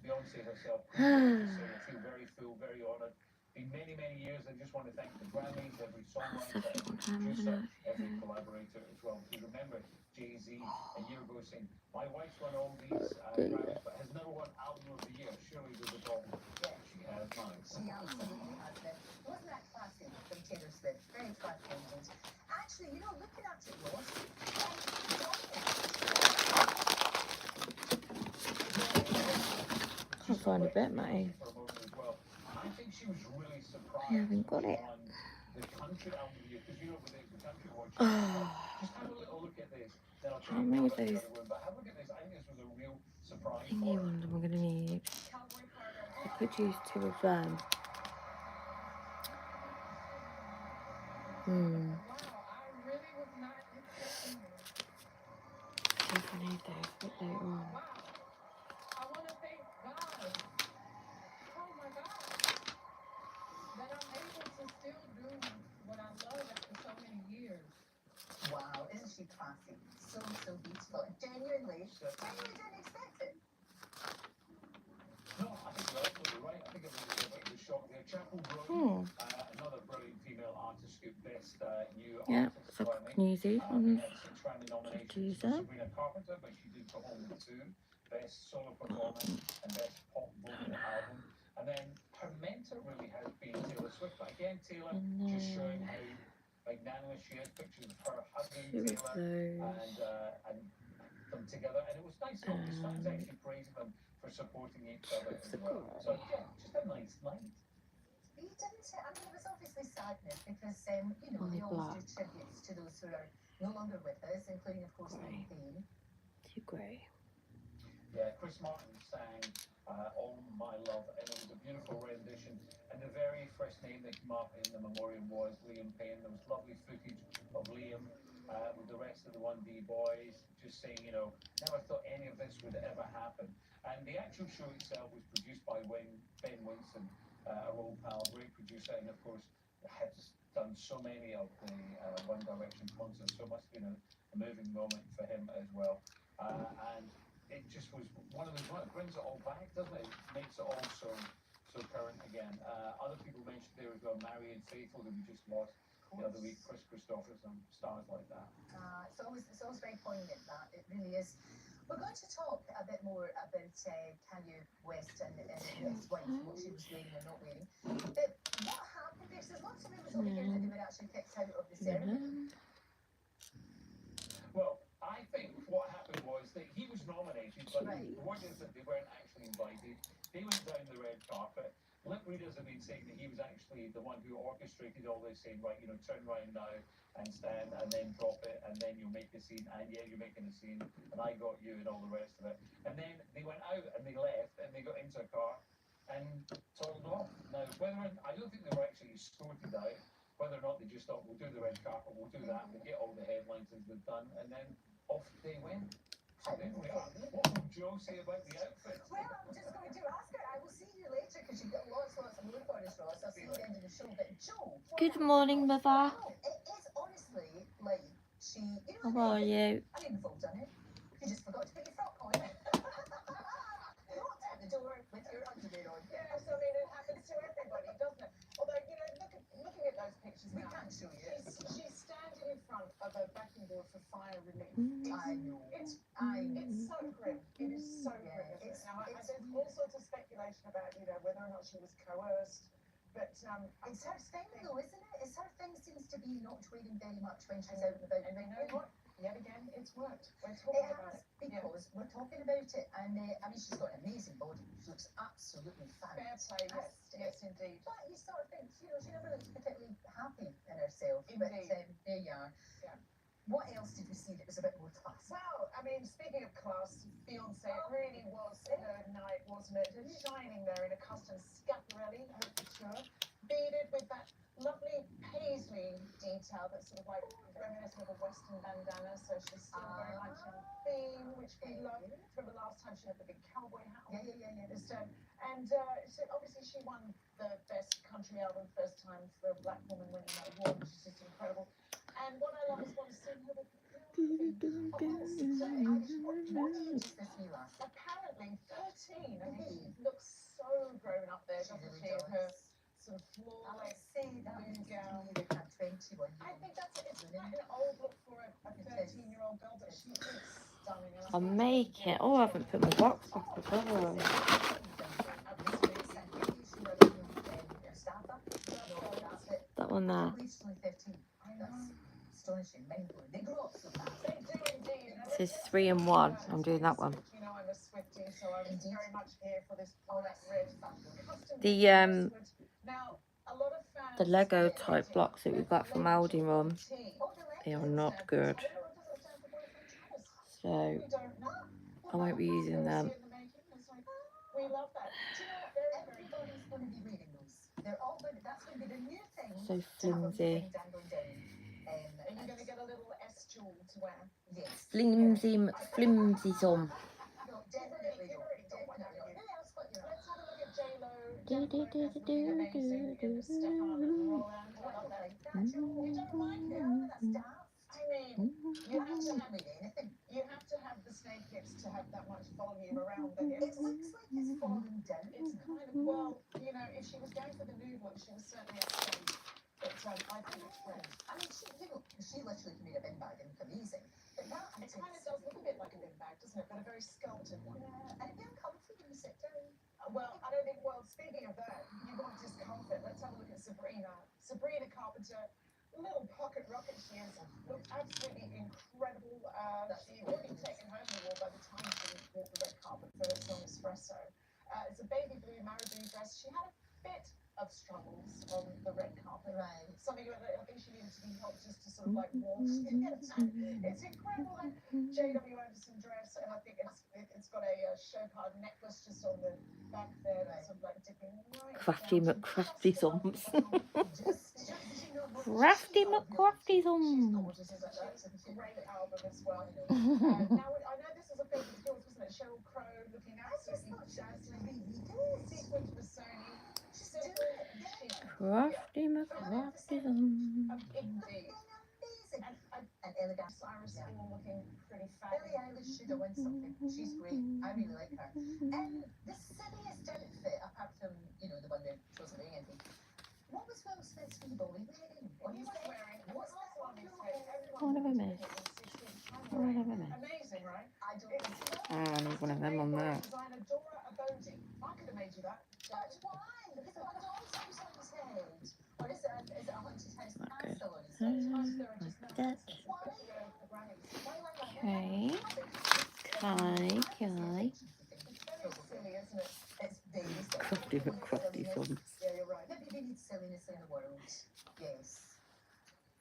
Beyonce herself came to say, I feel very full, very honoured. Been many, many years. I just want to thank the Grammys, every songwriter, every producer, every collaborator as well. Because remember, Jay-Z a year ago saying, my wife's won all these Grammys, but has never won Album of the Year. Surely there's a problem. Yeah, she has mine. She absolutely has been. Wasn't that classic from Taylor Swift? Very classic indeed. Actually, looking at it, Ross, Can't find a bit, mate. I think she was really surprised. I haven't got it. On the country album of the year, because with the country award, just have a little look at this. Then I'll tell How you many more of about the those other one. But have a look at this. I think this was a real surprise thingy for her. ones am I going to need? I could use 2 of them. Wow, I really was not expecting this. If I need those, but later on. Wow. I want to thank God. Oh my God. That I'm able to still do what I love after so many years. wow, isn't she classy? So beautiful. Genuinely didn't expect it. No, I think you're absolutely right. I think it was shock there. Chapel Roan, another brilliant female artist, who best new Yeah, artist. so I Grammy. can use these We ones. had 6 Grammy nominations use for that. Sabrina Carpenter, but she did go home with 2. Best solo performance and best pop vocal album. And then her mentor really has been Taylor Swift. But again, Taylor just showing how magnanimous she is. Pictures of her hugging 2 of Taylor those. and them together. And it was nice. The fans actually praising them for supporting each other as well. So yeah, just a nice night. You didn't. I mean, it was obviously sadness because, we always do tributes to those who are no longer with us, including, of course, Right. Queen. Too grey. Yeah, Chris Martin sang All My Love, and it was a beautiful rendition. And the very first name that came up in the memoriam was Liam Payne. There was lovely footage of Liam with the rest of the 1D boys just saying, never thought any of this would ever happen. And the actual show itself was produced by Ben Winston, our old pal, great producer, and of course had done so many of the One Direction concerts, so it must have been a moving moment for him as well. And it just was one of those, it brings it all back, doesn't it? It makes it all so current again. Other people mentioned there as well, Mary and Faithful, that we just lost the other week, Chris Christopherson, stars like that. It's always very poignant, that. It really is. We're going to talk a bit more about Kanye West and his wife, what she was wearing and not wearing. But what happened? There's lots of rumors over here that they were actually kicked out of the ceremony. Well, I think what happened was that he was nominated, but the word is that they weren't actually invited. They went down the red carpet. Lip readers have been saying that he was actually the one who orchestrated all this, saying, right, turn around now and stand and then drop it and then you'll make the a scene, and yeah, you're making a scene, and I got you, and all the rest of it. And then they went out and they left, and they got into a car and toddled off. Now, I don't think they were actually escorted out. Whether or not they just thought, we'll do the red carpet, we'll do that, we'll get all the headlines as they've done, and then off they went. So there we are. What will Joe say about the outfit? Well, I'm just going to ask her. I will see you later because you've got lots of work for us, Ross. I'll see you at the end of the show. But Joe, Good morning, Mother. it is honestly like she. You know, How are you? I mean, we've all done it. You just forgot to put your frock on. Walked out the door with your underwear on. Yes, I mean, it happens to everybody, doesn't it? Although, you know, looking at those pictures We now, can't show you. she's standing in front of a backing board for fire relief. I know. It's It's so grim. It is so Yeah, grim. Isn't it's- it? Now, it's there's all sorts of speculation about, you know, whether or not she was coerced. But It's her thing, though, isn't it? It's her thing seems to be not wearing very much when she's out and about. and you know what? Yet again, it's worked. We're It talking about has, it. Yeah. because we're talking about it, and I mean, she's got an amazing body. She looks absolutely Fair play, fantastic. yes, indeed. But you sort of think, you know, she never looks particularly happy in herself. Indeed. But there you are. Yeah. What else did we see that was a bit more classy? Well, I mean, speaking of class, Beyonce, it really was her night, wasn't it? Shining there in a custom scaparelli, her couture, beaded with that lovely paisley detail that's sort of like reminiscent of a western bandana, so she's still very much in theme, which we love. Remember last time she had the big cowboy hat on? Yeah. This time. And so obviously she won the best country album first time for a black woman winning an award, which is just incredible. And what I love is what I've seen her with. What age is this wee lass? Apparently 13. I mean, she looks so grown up there, doesn't she? In her sort of flawless Say that blue gown. they had 21. I think it's quite an old look for a 13-year-old girl, but she is stunning. And I I'll think make it. Oh, I haven't put my box back as well. That one there. They grow up so fast. they do indeed. And This is 3 in 1. I'm doing that one. You know, I'm a Swiftie, so I'm very much here for this red custom. The Now, a lot of fans the Lego type blocks that we got from Aldi Mum, they are not good. So We don't know. I won't be using them. We love that. Do you know what? Very, very good. Everybody's going to be wearing those. They're all going to, that's going to be the new thing. So to have a flimsy. thing dangling down. Are you going to get a little S jewel to wear? Yes. Flimsy McFlimsy some. No, definitely not. Definitely not. Who else got your Let's have a look at J-Lo. Do, do, do, do, do, Amazing in the Stefan and Roland. I love that. You don't mind it? That's daft. I mean, you have to have anything. you have to have the snake hips to have that much volume around the hips. It looks like it's falling down. It's kind of, well, you know, if she was going for the nude look, she was certainly upstage. But I think it's great. I mean, she literally can make a bin bag and look amazing. But that, It kind of does look a bit like a bin bag, doesn't it? But a very sculpted one. and it'd be uncomfortable when you sit down. Well, I don't think, well, speaking of that, you want discomfort. Let's have a look at Sabrina. Sabrina Carpenter, little pocket rocket she is, looked absolutely incredible. She'd already taken home the award by the time she walked the red carpet for her song Espresso. It's a baby blue marabou dress. She had a bit of struggles on the red carpet. Right. Something that I think she needed to be helped just to sort of like walk. It's incredible. And J.W. Anderson dress, and I think it's got a show card necklace just on the back there, that's sort of like dipping right Crafty down to McCrafty just above sums. the Crafty McCrafty She's some. gorgeous, isn't it? That's a great album as well. Now, I know this is a favourite of yours, wasn't it? Sheryl Crow looking absolutely dazzling. Sequined Busoni. Crafty McCrafty some. Indeed. Amazing. And elegant. Cyrus all looking pretty Billie fabulous. Eilish should have won something. She's great. I really like her. The silliest outfit, apart from, you know, the one that she wasn't wearing anything. What was Will Smith's wee boy wearing? What he was wearing, what's that on his head? One of them is. One of them is. Amazing, right? I don't It's know. Ah, I need one of them on there. Designer Dora Abodi. I could have made you that. That's why. Because it had all sorts on his head. Or is it a haunted house Okay. castle on his head? Like that. Why? Okay. Kai, Kai. Silly, isn't it? It's very silly. Crafty McCrafty sums. Yeah, you're right. Maybe they need silliness in the world. Yes.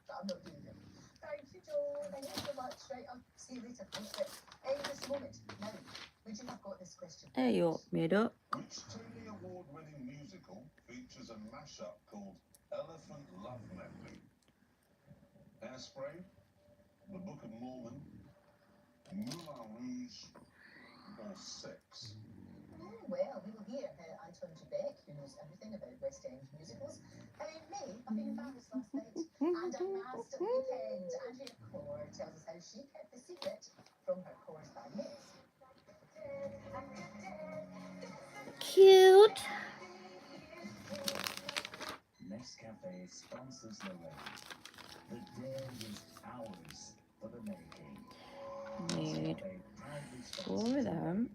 But I'm not doing it. Thank you, Dawn. Thank you so much. Right, I'll See you later. Post it. Just a moment. Now, would you have got this question? Hey up, made up. Which Tony Award-winning musical features a mashup called Elephant Love Medley? Hairspray, The Book of Mormon, Moulin Rouge, or Six? Well, we will hear Antoine Dubec, who knows everything about West End musicals. Me, I've been embarrassed last night, and a last weekend. Andrea Corr tells us how she kept the secret from her chorus bandmates. Cute. Nescafe sponsors the race. The day is ours for the making. Made Nescafe proudly for sponsors the them.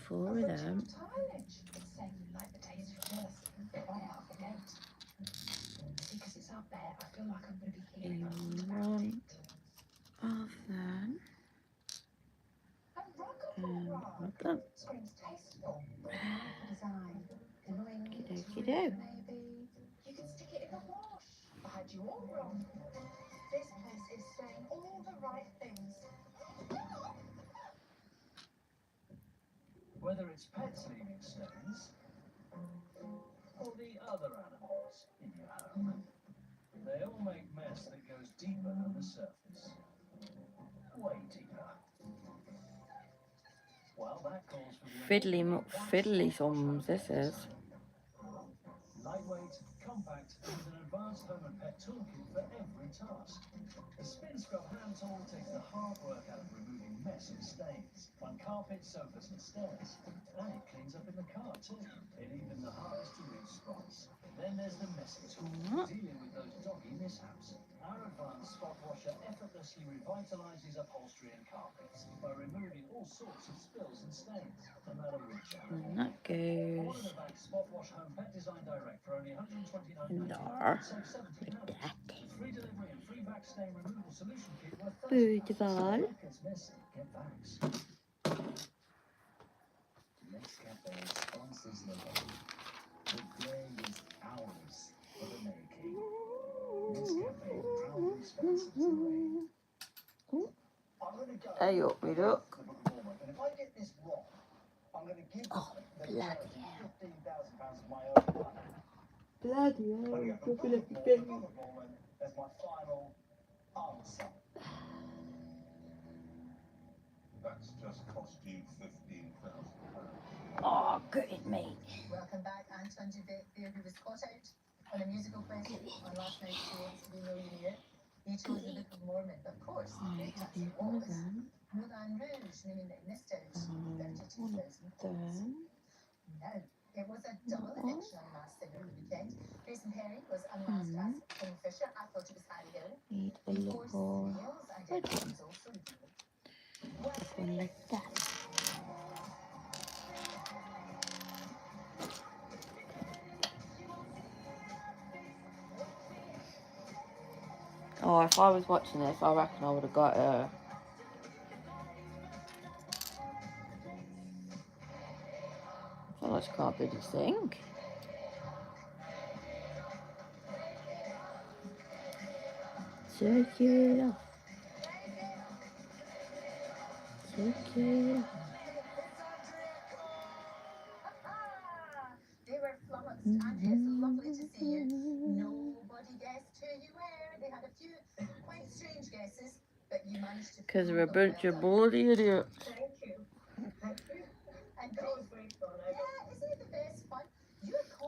For them. It's saying you like the taste of this. Right out the gate. See, because it's up there, I feel like I'm going to be hearing One of them. One of them. Screams tasteful. Design. Glowing. Okey doke. Maybe. You can stick it in the wash. I had you all wrong. This place is saying all the right things. Whether it's pets leaving stones or the other animals in your home, they all make mess that goes deeper than the surface. Way deeper. Well, that calls for the Fiddly thumbs, this is. lightweight, compact, and with an advanced home and pet toolkit for every task. The Spin Scrub hand tool takes the hard work out of removing mess and stains on carpets, sofas, and stairs. And it cleans up in the car too, in even the hardest to reach spots. Then there's the messy tool, dealing with those doggy mishaps. Our advanced spot washer effortlessly revitalizes upholstery and carpets by removing all sorts of spills and stains, no matter which animal. And that goes Order the Bank Spot Wash Home Pet Design Direct for only in £129.99. there. Save £70. Like that. Free delivery and free back stain removal solution kit worth Beautiful. If it's messy, get Vax. Nescafe sponsors the day. The day is ours for the making. Nescafe proudly sponsors the rain. I'm going to go. Hey up, made up. to the Book of Mormon, and if I get this wrong, I'm going to give Oh, the bloody charity hell. £15,000 of my own money. Bloody I'm hell, going to go dropping for the everything. Book of Mormon as my final answer. That's just cost you £15,000. Oh, good mate. Welcome back, Antoine Dubec there, who was caught out on a musical question on last night's show, so we know you knew it. He chose the Book of Mormon, but of course, the I correct have answer one of was them. Moulin Rouge, meaning that he missed out One of £32,000. them. No, it was a double eviction on Masked Singer for the weekend. Jason Perry was unmasked as Kingfisher. I thought it was Harry Hill. Need a The force little male's identity was also revealed. one like that. Oh, if I was watching this, I reckon I would have got her. So much can't bloody sing. Take it off. Take it off. They were flummoxed. Andrea, it's lovely to see you. Nobody guessed who you were. They had a few quite strange guesses, but you managed to. Because they're a bunch of bloody idiots. Thank you. Thank you. And That was great fun. I yeah, isn't it the best fun?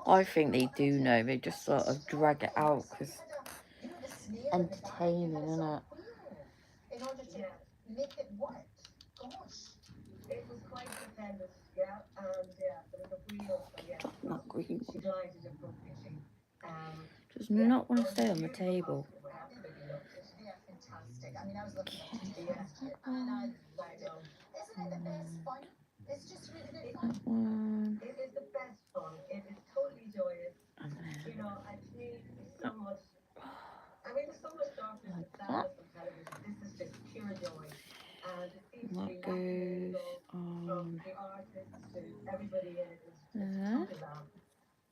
I think they do know. They just sort of drag it out because entertaining, isn't it? In order to make it work. Gosh. It was quite stupendous, yeah, and yeah, there was a wheel, so yeah. Not green She one. glided appropriately. Does not want to stay on the table. They are fantastic. I mean, I was looking at it today and I loved it. Isn't it the best fun? It's just really good fun. That one. It is the best fun. It is totally joyous. And You then know, I feel so much. I mean, there's so much darkness and sadness on television. This is just pure joy. And it seems to be that goes from on the artists to everybody in it is there. laugh.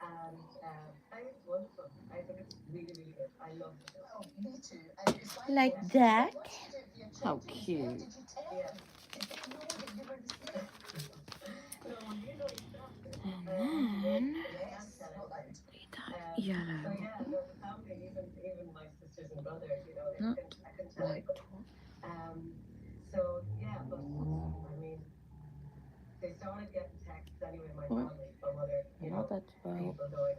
And I think it's wonderful. I think it's really, really good. I love the show. Oh, Me too. And it was by Like force. that? But once you do it for your How children as well, cute. did you tell them? Did they know that you were the same? No, usually stuff. And then Yes, not loud. that So yellow. yeah, the family, even my sisters and brothers, you know, Not I can tell like them. So yeah, but I mean, they started getting texts anyway. My what? family, my mother, you know, What that's about. people going,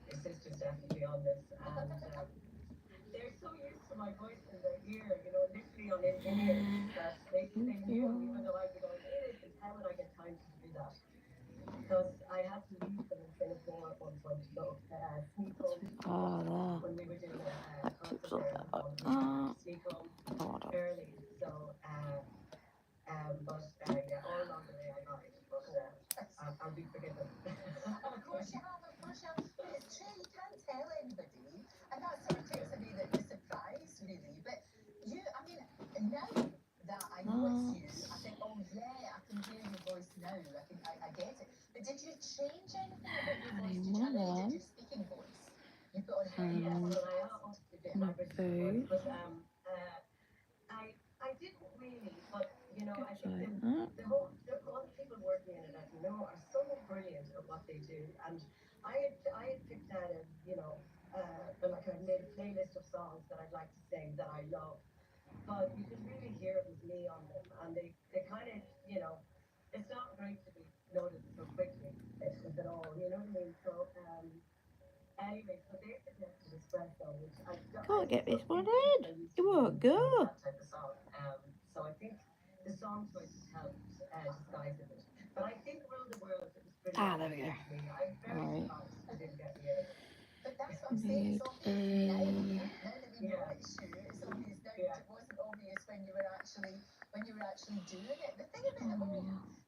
your sister's definitely on this, and they're so used to my voice in their ear, you know, literally on in-ears, that they knew, even though I'd be going, innocent, how would I get time to do that? Because I had to leave them in Singapore at one point to go sneak home Oh, there. when we were doing a That concert keeps all there in that London. up. We had to sneak home Hold on. early, so yeah, all along the way I got it, but I'll be forgiven. Of course you have, of course you have. But it's true, you can't tell anybody. And that sort of takes away the surprise, really. But you, I mean, now that I know it's you, I think, oh yeah, I can hear your voice now. I get it. But did you change anything about your voice? Did you, I know you did your speaking voice. You put on headphones. Well, I upped a bit my British voice, but I didn't really, but you know, I think all the people working in it, as you know, are so brilliant at what they do, and I had picked out a, you know, like I made a playlist of songs that I'd like to sing that I love, but you could really hear it was me on them, and they kind of, you know, it's not great to be noticed so quickly, if at all, you know what I mean? So anyway, so they suggested Espresso, which Can't get this one I in. used It to won't do go. that type of song. So I think the song choices helped disguise it. But I think Rule the World, it was pretty Ah, there we go. obvious to me. I'm very Alright. surprised they didn't get me in. But that's what I'm saying, Need it's obvious now. a... Now that we know it's you, it's obvious now. Yeah. It wasn't obvious when you were actually doing it. The thing about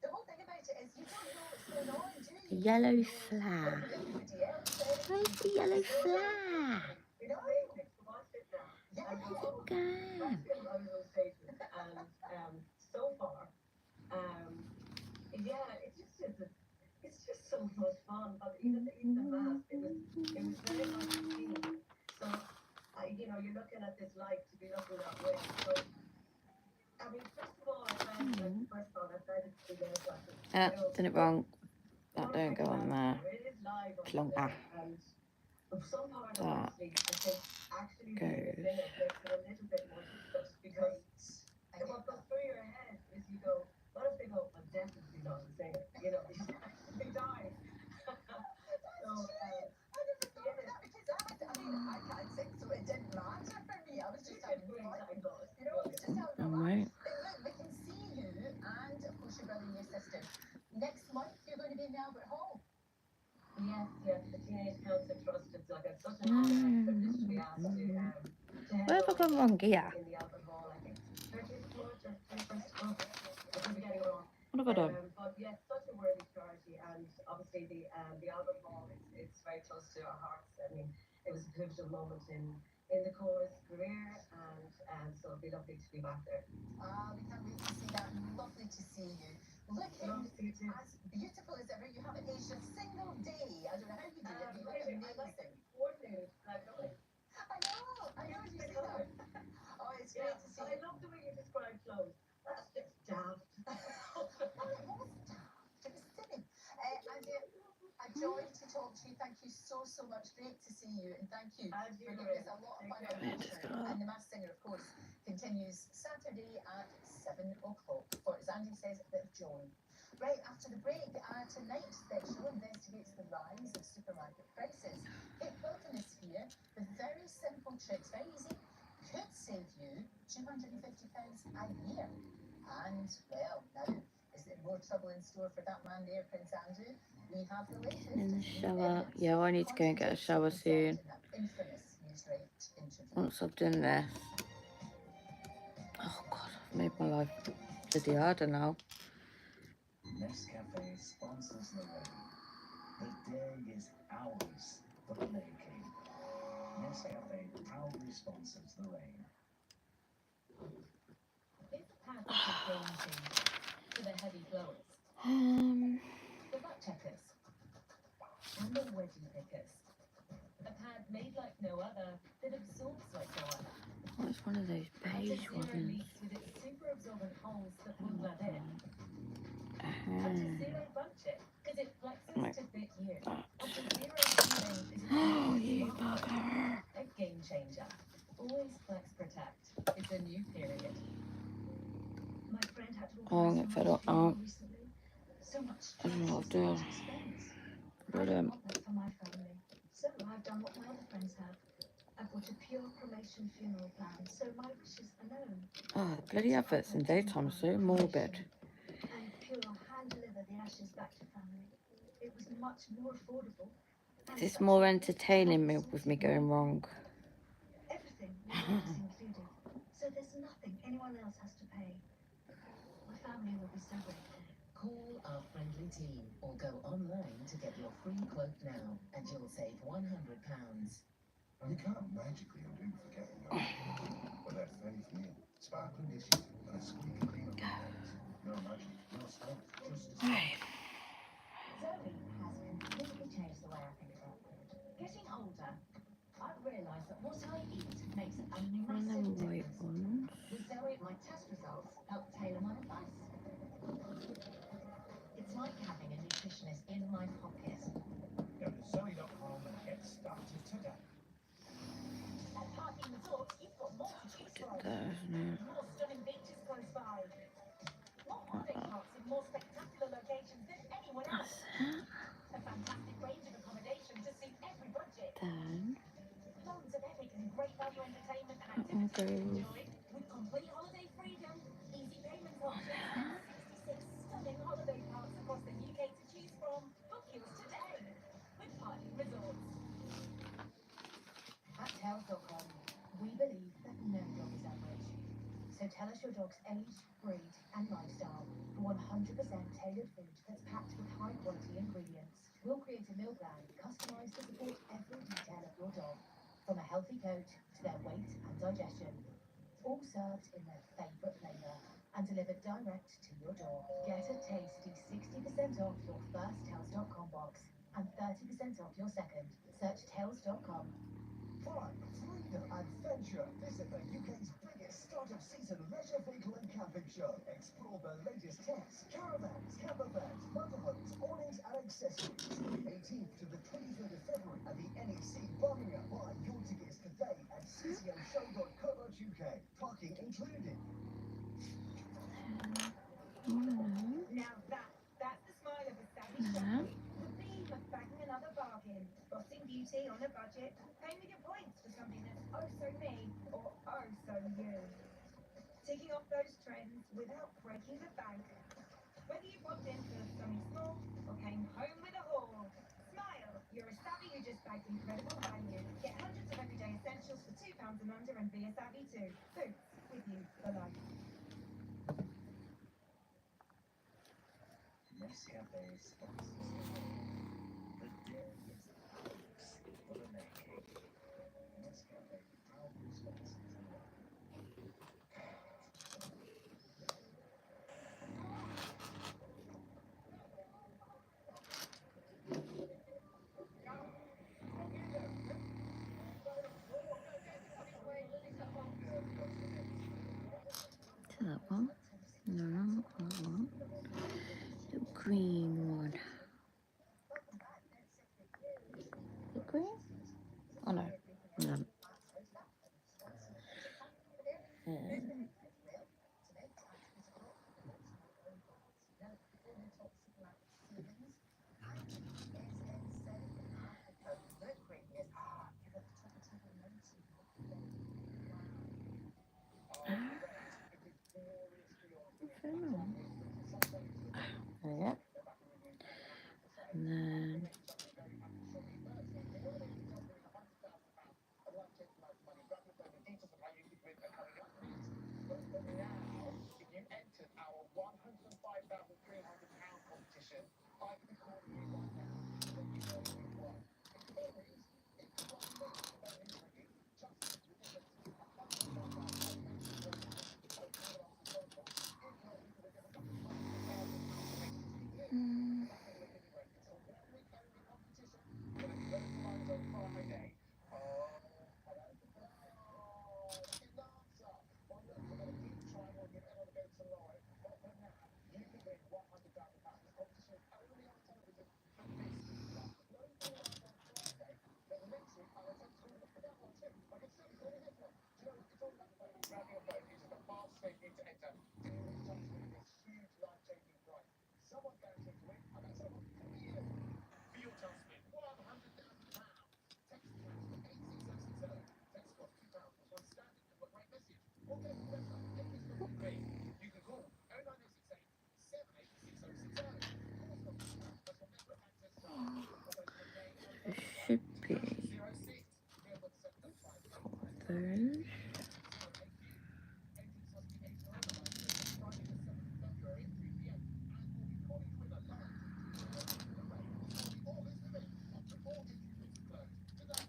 the whole thing about it is you don't know what's going on, do you? The yellow You don't know flag. what everybody else says. Where's the yellow flag? It's amazing to watch it now. Yeah. And we're all Go. back in those stages. And so far, yeah, it's just so much fun. But even the mask, it was very much a team. So you know, you're looking at this light to be looking that way. So I mean, first of all, I found like the first song I found it to be there, like, Done it wrong. That don't go on there. it is live on Plonker. there, and some part of That actually being a singer makes it a little bit more difficult, because what goes through your head is you go, what if they go, I'm definitely not a singer, you know, they die. So, I never thought of that because I can't sing, so it didn't matter for me. I was just having fun. You know, I was just having a laugh. Alright. But look, we can see you and, of course, your brother and your sister. Next month, you're going to be in the Albert Hall. Yes, the Teenage Cancer Trust. It's like such an honor privilege to be asked to Where have I gone wrong here? in the Albert Hall. I think 30th of March or 31st of March. I could be getting it wrong. What have I done? But yes, such a worthy charity, and obviously the Albert Hall, it's very close to our hearts. I mean, it was a pivotal moment in the chorus career, and so it'd be lovely to be back there. We can't wait to see that. Lovely to see you. Looking as beautiful as ever. You haven't aged a single day. I don't know how you do it. You look amazing. Coordinated, I know it. I know. Did you see that? Oh, it's great to see I you. love the way you describe clothes. That's just daft. Oh, it was daft. It was silly. And a joy to talk to you. Thank you so much. Great to see you, and thank you for giving us a lot of fun on the show. And the Masked Singer, of course, continues Saturday at 7 o'clock. For as Andy says, a bit of joy. Right after the break, tonight's special investigates the rise of supermarket prices. Kate Wilton is here with very simple tricks, very easy, could save you £250 a year. And, well, now, is there more trouble in store for that man there, Prince Andrew? We have the latest. In the shower. Yeah, I need to go and get a shower soon. Once I've done this. Oh God, I've made my life bloody harder now. Nescafe sponsors the rain. The day is ours for the making. Nescafe proudly sponsors the rain. Is the path a game changer for the heavy blowers, the butt checkers, and the wedgie pickers? A pad made like no other that absorb sweat oil. What's one of those beige Zero ones? meets with its super absorbent holes that will blend in. Uh-huh. Zero budget, because it flexes Like to fit you. that. Zero feeling is Oh, a you smart bugger. a game changer. Always flex protect. It's a new period. My friend had to Oh, I'm getting fed up now. recently. So much I stress, don't know what so to much do. expense. I But, don't want that for my family. So I've done what my other friends have. I bought a pure cremation funeral plan, so my wishes are known. oh, the bloody adverts in daytime are so morbid. And pure hand deliver the ashes back to family. It was much more affordable. And Is this such more a entertaining me with me going wrong? everything was included. So there's nothing anyone else has to pay. My family will be so grateful. Call our friendly team or go online to get your free quote now, and you'll save £100. You can't magically undo forgetting your but that faith in you. Sparkling dishes and a squeaky clean on your hands. No magic, no strength, just a Right. Zoe has completely changed the way I think about food. Getting older, I've realised that what I eat makes a One of massive them white difference. ones. With Zoe, my test results help tailor my advice. It's like having a nutritionist in my pocket. Go to Zoe.com and get started today. At Parking Resorts, you've got more to choose Did from. that, isn't it? More stunning beaches close by. More holiday parks in more spectacular locations than anyone else. A fantastic range of accommodation to suit every budget. Then Loads of epic and great value entertainment and that one activities to goes. enjoy. With complete holiday freedom, easy payment options, and 66 stunning holiday parks across the UK to choose from. Book yours today with Parking Resorts. At Tails.com, we believe that no dog is average. So tell us your dog's age, breed, and lifestyle for 100% tailored food that's packed with high-quality ingredients. We'll create a meal plan customized to support every detail of your dog, from a healthy coat to their weight and digestion, all served in their favorite flavor and delivered direct to your door. Get a tasty 60% off your first Tails.com box and 30% off your second. Search Tails.com. Fun, freedom, adventure. Visit the UK's biggest start of season leisure vehicle and camping show. Explore the latest tents, caravans, camper vans, motorhomes, awnings, and accessories. From the 18th to the 23rd of February at the NEC Birmingham. Buy your tickets today at ccoshow.co.uk. Parking included. Now that's the smile of a savvy shopper. The beam of bagging another bargain. Bossing beauty on a budget. Paying with your points for something that's oh so me or oh so you. Ticking off those trends without breaking the bank. Whether you popped in for something small or came home with a haul. Smile, you're a savvy who just bags incredible value. Get hundreds of everyday essentials for £2 and under and be a savvy too. Boots, with you for life. Nescafe sponsors the dirtiest acts for the naked. Nescafe proudly sponsors the To that one? No, not that one. The green one. The green? Oh no. No. There we go. And then Now, if you entered our £105,300 competition, I could be calling you right now. Let you know who won. to Lauren. But for now, you can win £100,000. The competition only on television. And this is the global round on Friday. Then the next week, I'll attempt to win that one too. I can see it in your head. Do you know what it's all about? Grab your phone. This is the fastest way for you to enter. Deal in touch with this huge life-changing prize. Someone guaranteed to win, and that someone could be you. For your chance to win £100,000. Text cash to 86060. Text cost £2 plus one standard and one great message. Or go to the website, izzies.tv. You can call 09068 786060. Calls cost £2 plus one network access charge. Or go to the name and It phone number. should be 06 017 5 those. 08 Entries must be entered online until Friday the 7th of February at 3 p.m. And we'll be calling the winner live to the parade on the August 5th before entry limits close. Today.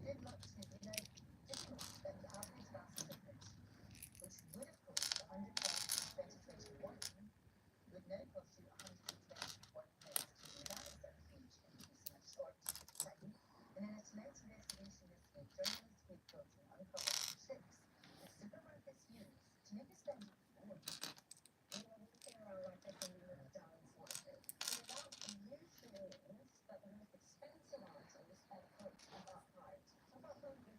Good luck to you. You know, did you not spend hours about certificates, which would have cost £100,000 in 2021, would now cost you £121 to do that? Is that a huge increase in historic time? In an estimated investigation this week, journalists we've got to uncover tricks that supermarkets use to make a spending more. You know, walking around like they're going to live down sort of thing. So that usually means that the most expensive items are put about height. So about 130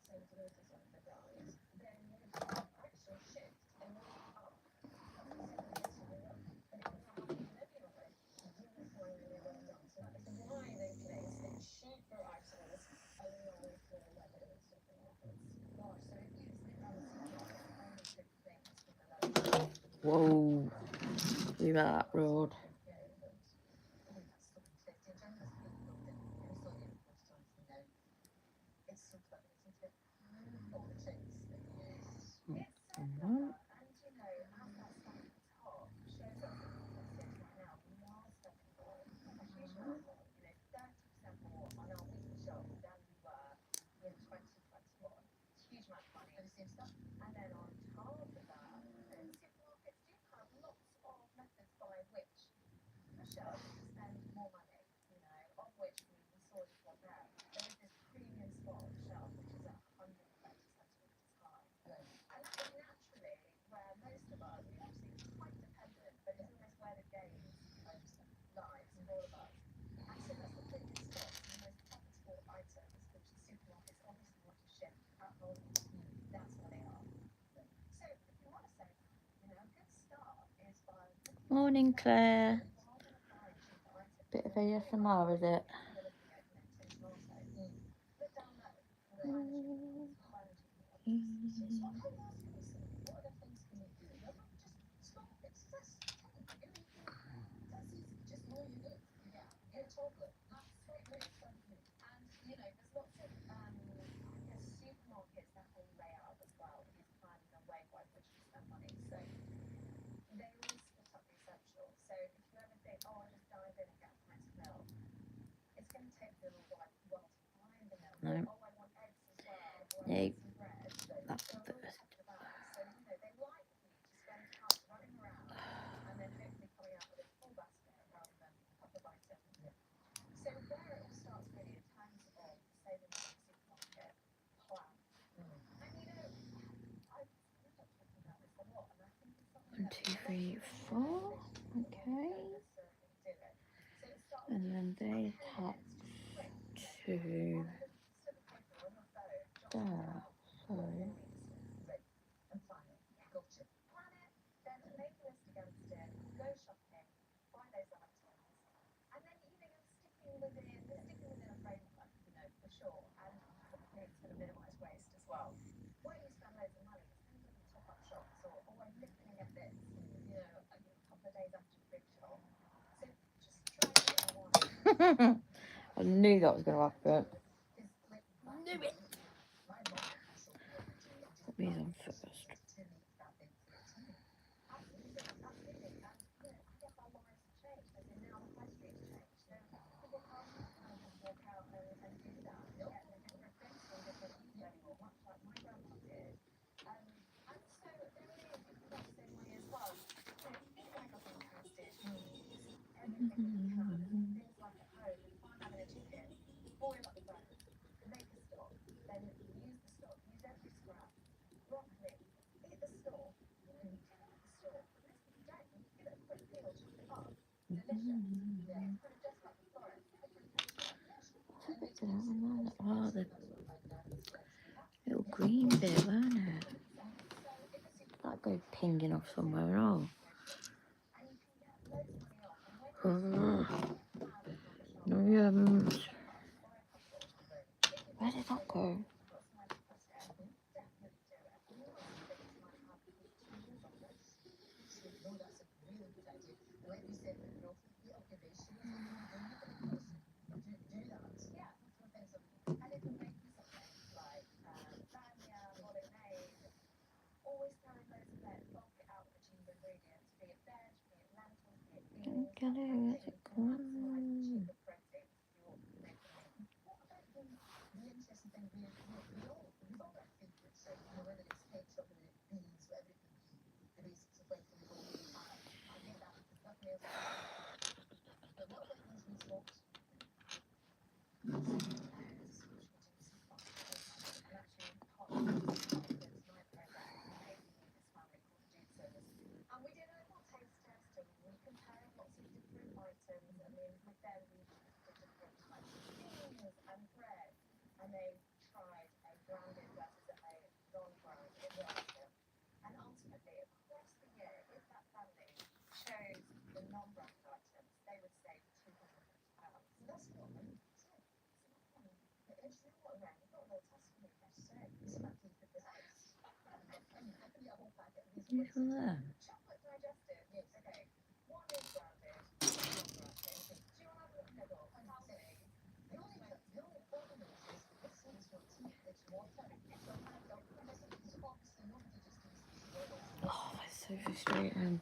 centimeters off the ground. Then you actually shift and move up. Up to 70 centimeters. And if you have many of it, you will find really well done. So that is why they place the cheaper items along the level in supermarkets. Gosh, so if you sit around the supermarket, the only good things with the low Whoa. Leave that road. It's so clever, and you know, as that stuff at the top shows us that it says right now, we are spending more, a huge amount more, you know, 30% more on our weekly shop than we were in 2021. It's a huge amount of money for the same stuff. And then on top of that, supermarkets do have lots of methods by which push us to spend more money, you know, of which we saw just one there. There is this premium spot on the shelf, which is at 130 centimeters high. Right. And that is naturally where most of us, we're obviously quite dependent, but it's almost where the gains lies for all of us. And so that's the premium spots, the most profitable items, which the supermarkets obviously want to ship at home. That's where they are. So if you want to save, you know, a good start is by Morning, Claire. Bit of ASMR, is it? And you know, there's lots of I guess supermarkets that whole layout as well is planned in a way by which you spend money. So they always split up the essentials. So if you ever think, oh, I'll just dive in and get a pint of milk, it's going to take a little while to find the milk. No. Oh, I want eggs as well. Or I Nope. want some bread. That's So the they'll first. pack the bag. So, you know, they like you to spend time running around and then hopefully coming out with a full basket rather than a couple of items. Yeah. So where it all starts really in terms of saving money in the supermarket, plan. And you know, I've talking about this a lot, and I think it's something 1, 2, 3, 4. Okay. And then they attach to there. So And plan it. Gotcha. Plan it, then make a list against it, go shopping, buy those items, and then you know you're sticking within a framework, you know, for sure. And hopefully it's going to minimise waste as well. Where you spend loads of money is things like top-up shops or I'm looking at this, you know, a couple of days after a big shop. So just try to get one. I knew that was going to happen. Knew it. Put these on first. Absolutely. And you know, I guess our lives have changed. As in now the high street's changed. So people can't kind of just walk out and do that. They're getting a different fix from different people anymore, much like my grandma did. And so there it is, it's that same way as well. You know, feel like I've been casted. Use everything that you can. Things like at home, if I'm having a chicken, boil up the bones, make a stock, then use the stock, use every scrap. Broccoli, eat the stock, Oh, the little green bit, weren't it? That goes pinging off somewhere else. No, where did that go? Get it, where's it gone? What's from there? Oh, that's so frustrating.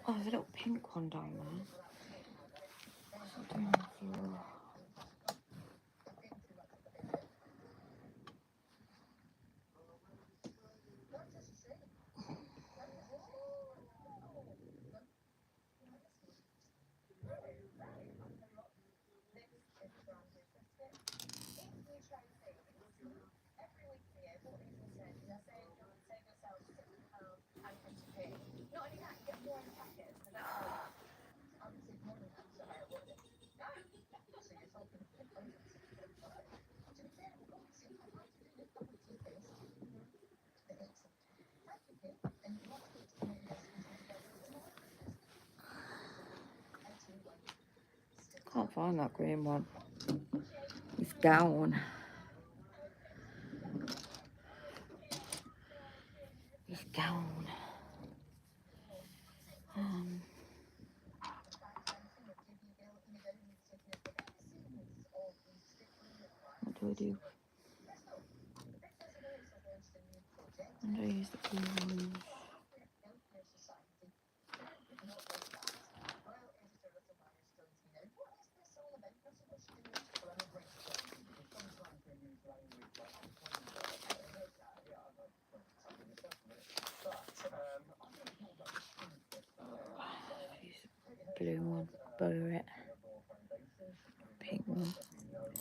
Oh, there's a little pink one down there. What's it doing on the floor? Can't find that green one. It's gone. It's gone. What do I do? And I use the green one. Blue one, butter it. Pink one.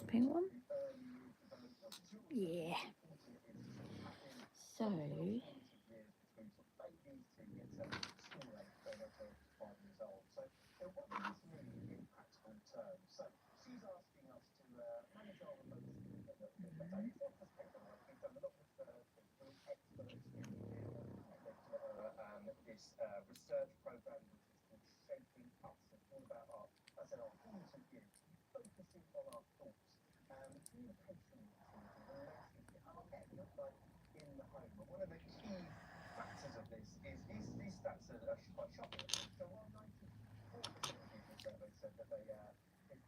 Pink one? Yeah. So this research program which is called Shaping Us. It's all about our, I said, our points of view, focusing on our thoughts, communication skills and relationship, what that looks like in the home. And one of the key factors of this is these stats are quite shocking. So while 94% of people surveyed said that they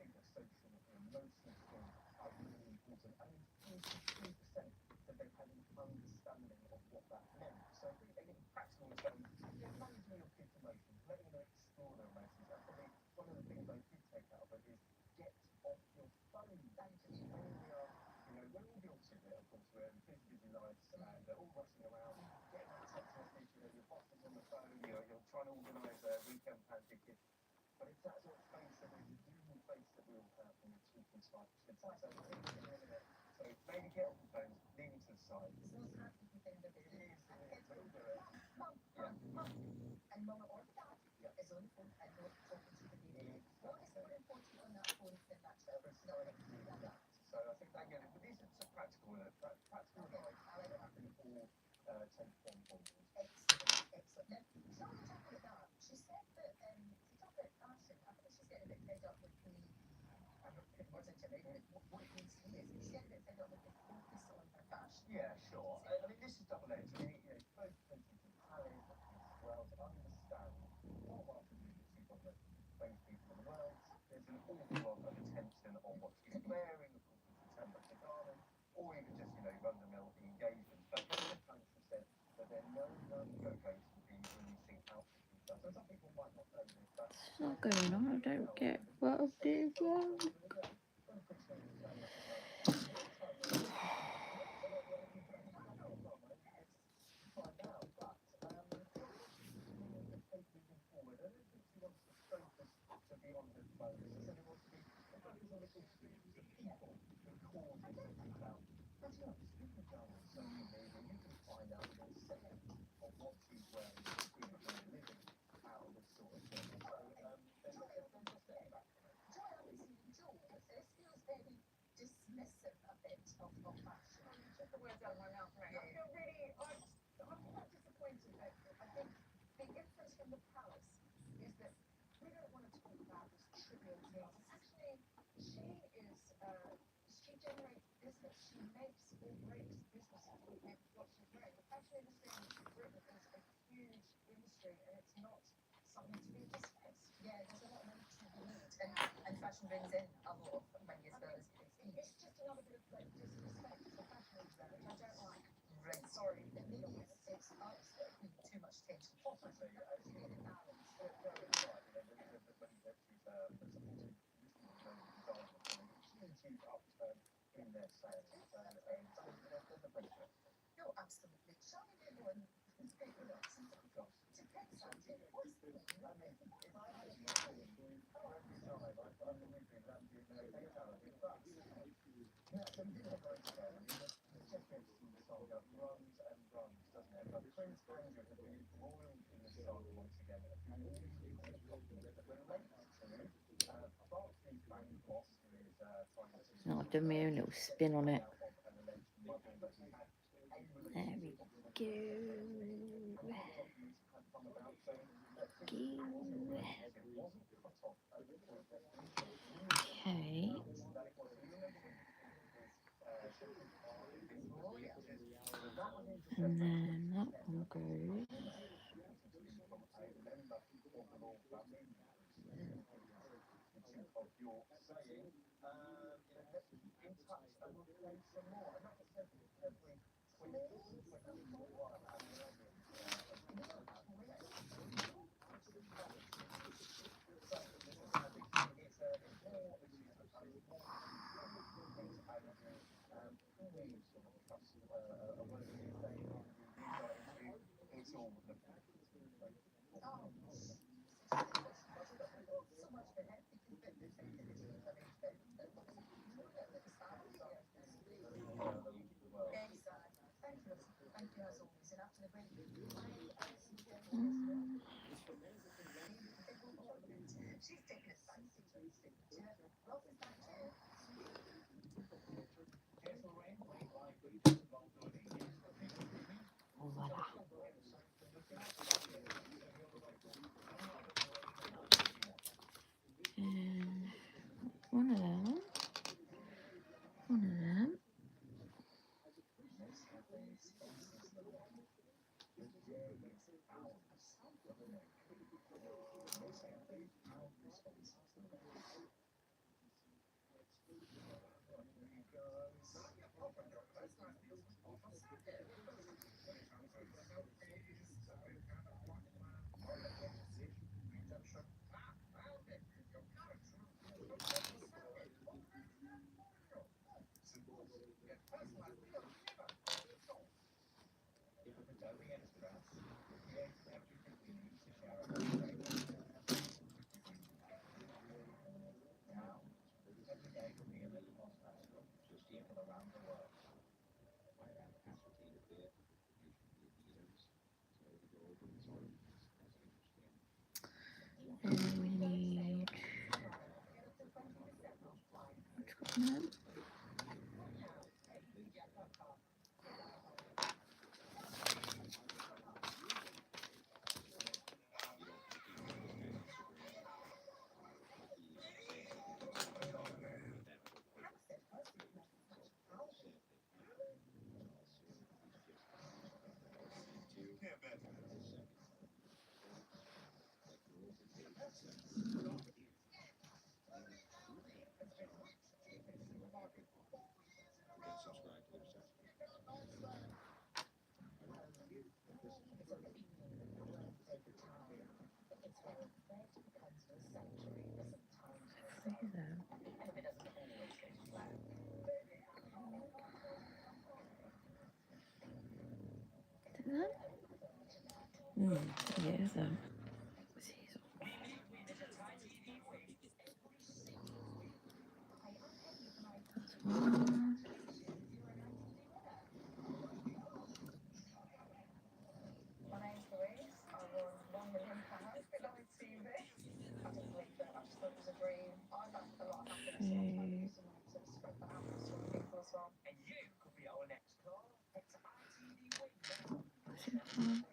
think that social and emotional skills are really important, only 43% said they had an understanding of what that meant. So in practical terms, managing your kids' emotions, letting them explore their emotions. And probably one of the things I did take out of it is get off your phone. When we are, we're all guilty of it, of course. We're in busy lives and they're all rushing around, getting that text message, your boss is on the phone, you're trying to organise a weekend plan for your kids. But it's that sort of space that there's a human face that we all have when we're talking to our kids. So maybe get off the phone, leave them to the side. It's not as hard as you think that it is. We'll do it. Mum, and Mama or Dad. on the phone and not talking to the media. What is more important on that phone than that child? Not anything like that. So I think that, yeah, but these are some practical advice. I like having all 10 phone calls. Excellent, excellent. Now, Charlotte talking about that, she said that if you talk about fashion, I think she's getting a bit fed up with the, I'm not putting words into it, but what it means to me is she's getting a bit fed up with the focus on her fashion. Yeah, sure. I mean, this is double-edged. I mean, you know, both countries and Alice and Prince Wales understand what our community of the French people in the world. There's an awful lot of attention on what she's wearing, of course, with the temperature garment, or even just, you know, run-of-the-mill engagement. But both countries said that they're no longer going to be releasing outfits and stuff. So some people might not know this, but It's not going on. I don't get what I'm doing wrong. Dismissive a bit of fashion. Took the words out of my mouth, right? I feel really, I'm quite disappointed that I think the inference from the palace is that we don't want to talk about this trivial things. Essentially, she generates business. She makes or breaks businesses with what she's wearing. The fashion industry in Britain is a huge industry, and it's not something to be dismissed. Yeah, there's a lot of money to be made, and fashion brings in a lot of money as well as it's just another bit of like disrespect to fashion industry, which I don't like. Right. Sorry, it means it's us that are paying too much attention. Possibly, there should be a balance. There is right, you know, the money that she's supporting huge upturn in their sales. There's a benefit. No, absolutely. Shall we move on? Speak with us. To pick something, what's the I mean, if I had a every time I've been with you, that'd be amazing. Yeah, so we did have a race there. I mean, the Checkers saga runs and runs, doesn't it? But Prince Andrew has been embroiled in this saga once again. A few news documents that relate to Barclays Bank boss who is trying to... I've done my own little spin on it. There we go. Okay. And then that one goes. She's taking it back to Ralph is back too. Voila. And one of them. We need... What's got that? Yeah, so that's one. My name's Louise. I won £1 million with live TV. I didn't believe it. I just thought it was a dream. I felt a lot of happiness and I used to want to spread that out to other people as well. And you could be our next car. It's ITV Win now. What's it for?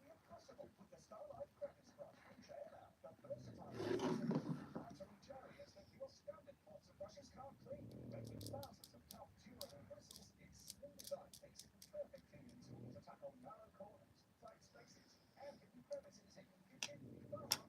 Impossible with the Starlight credit card. Check out the versatile battery chariots that your standard pots and brushes can't clean. Making thousands of tough, durable bristles, its slim design makes it the perfect cleaning tool to tackle narrow corners, tight spaces, and hidden crevices in your kitchen, bathroom,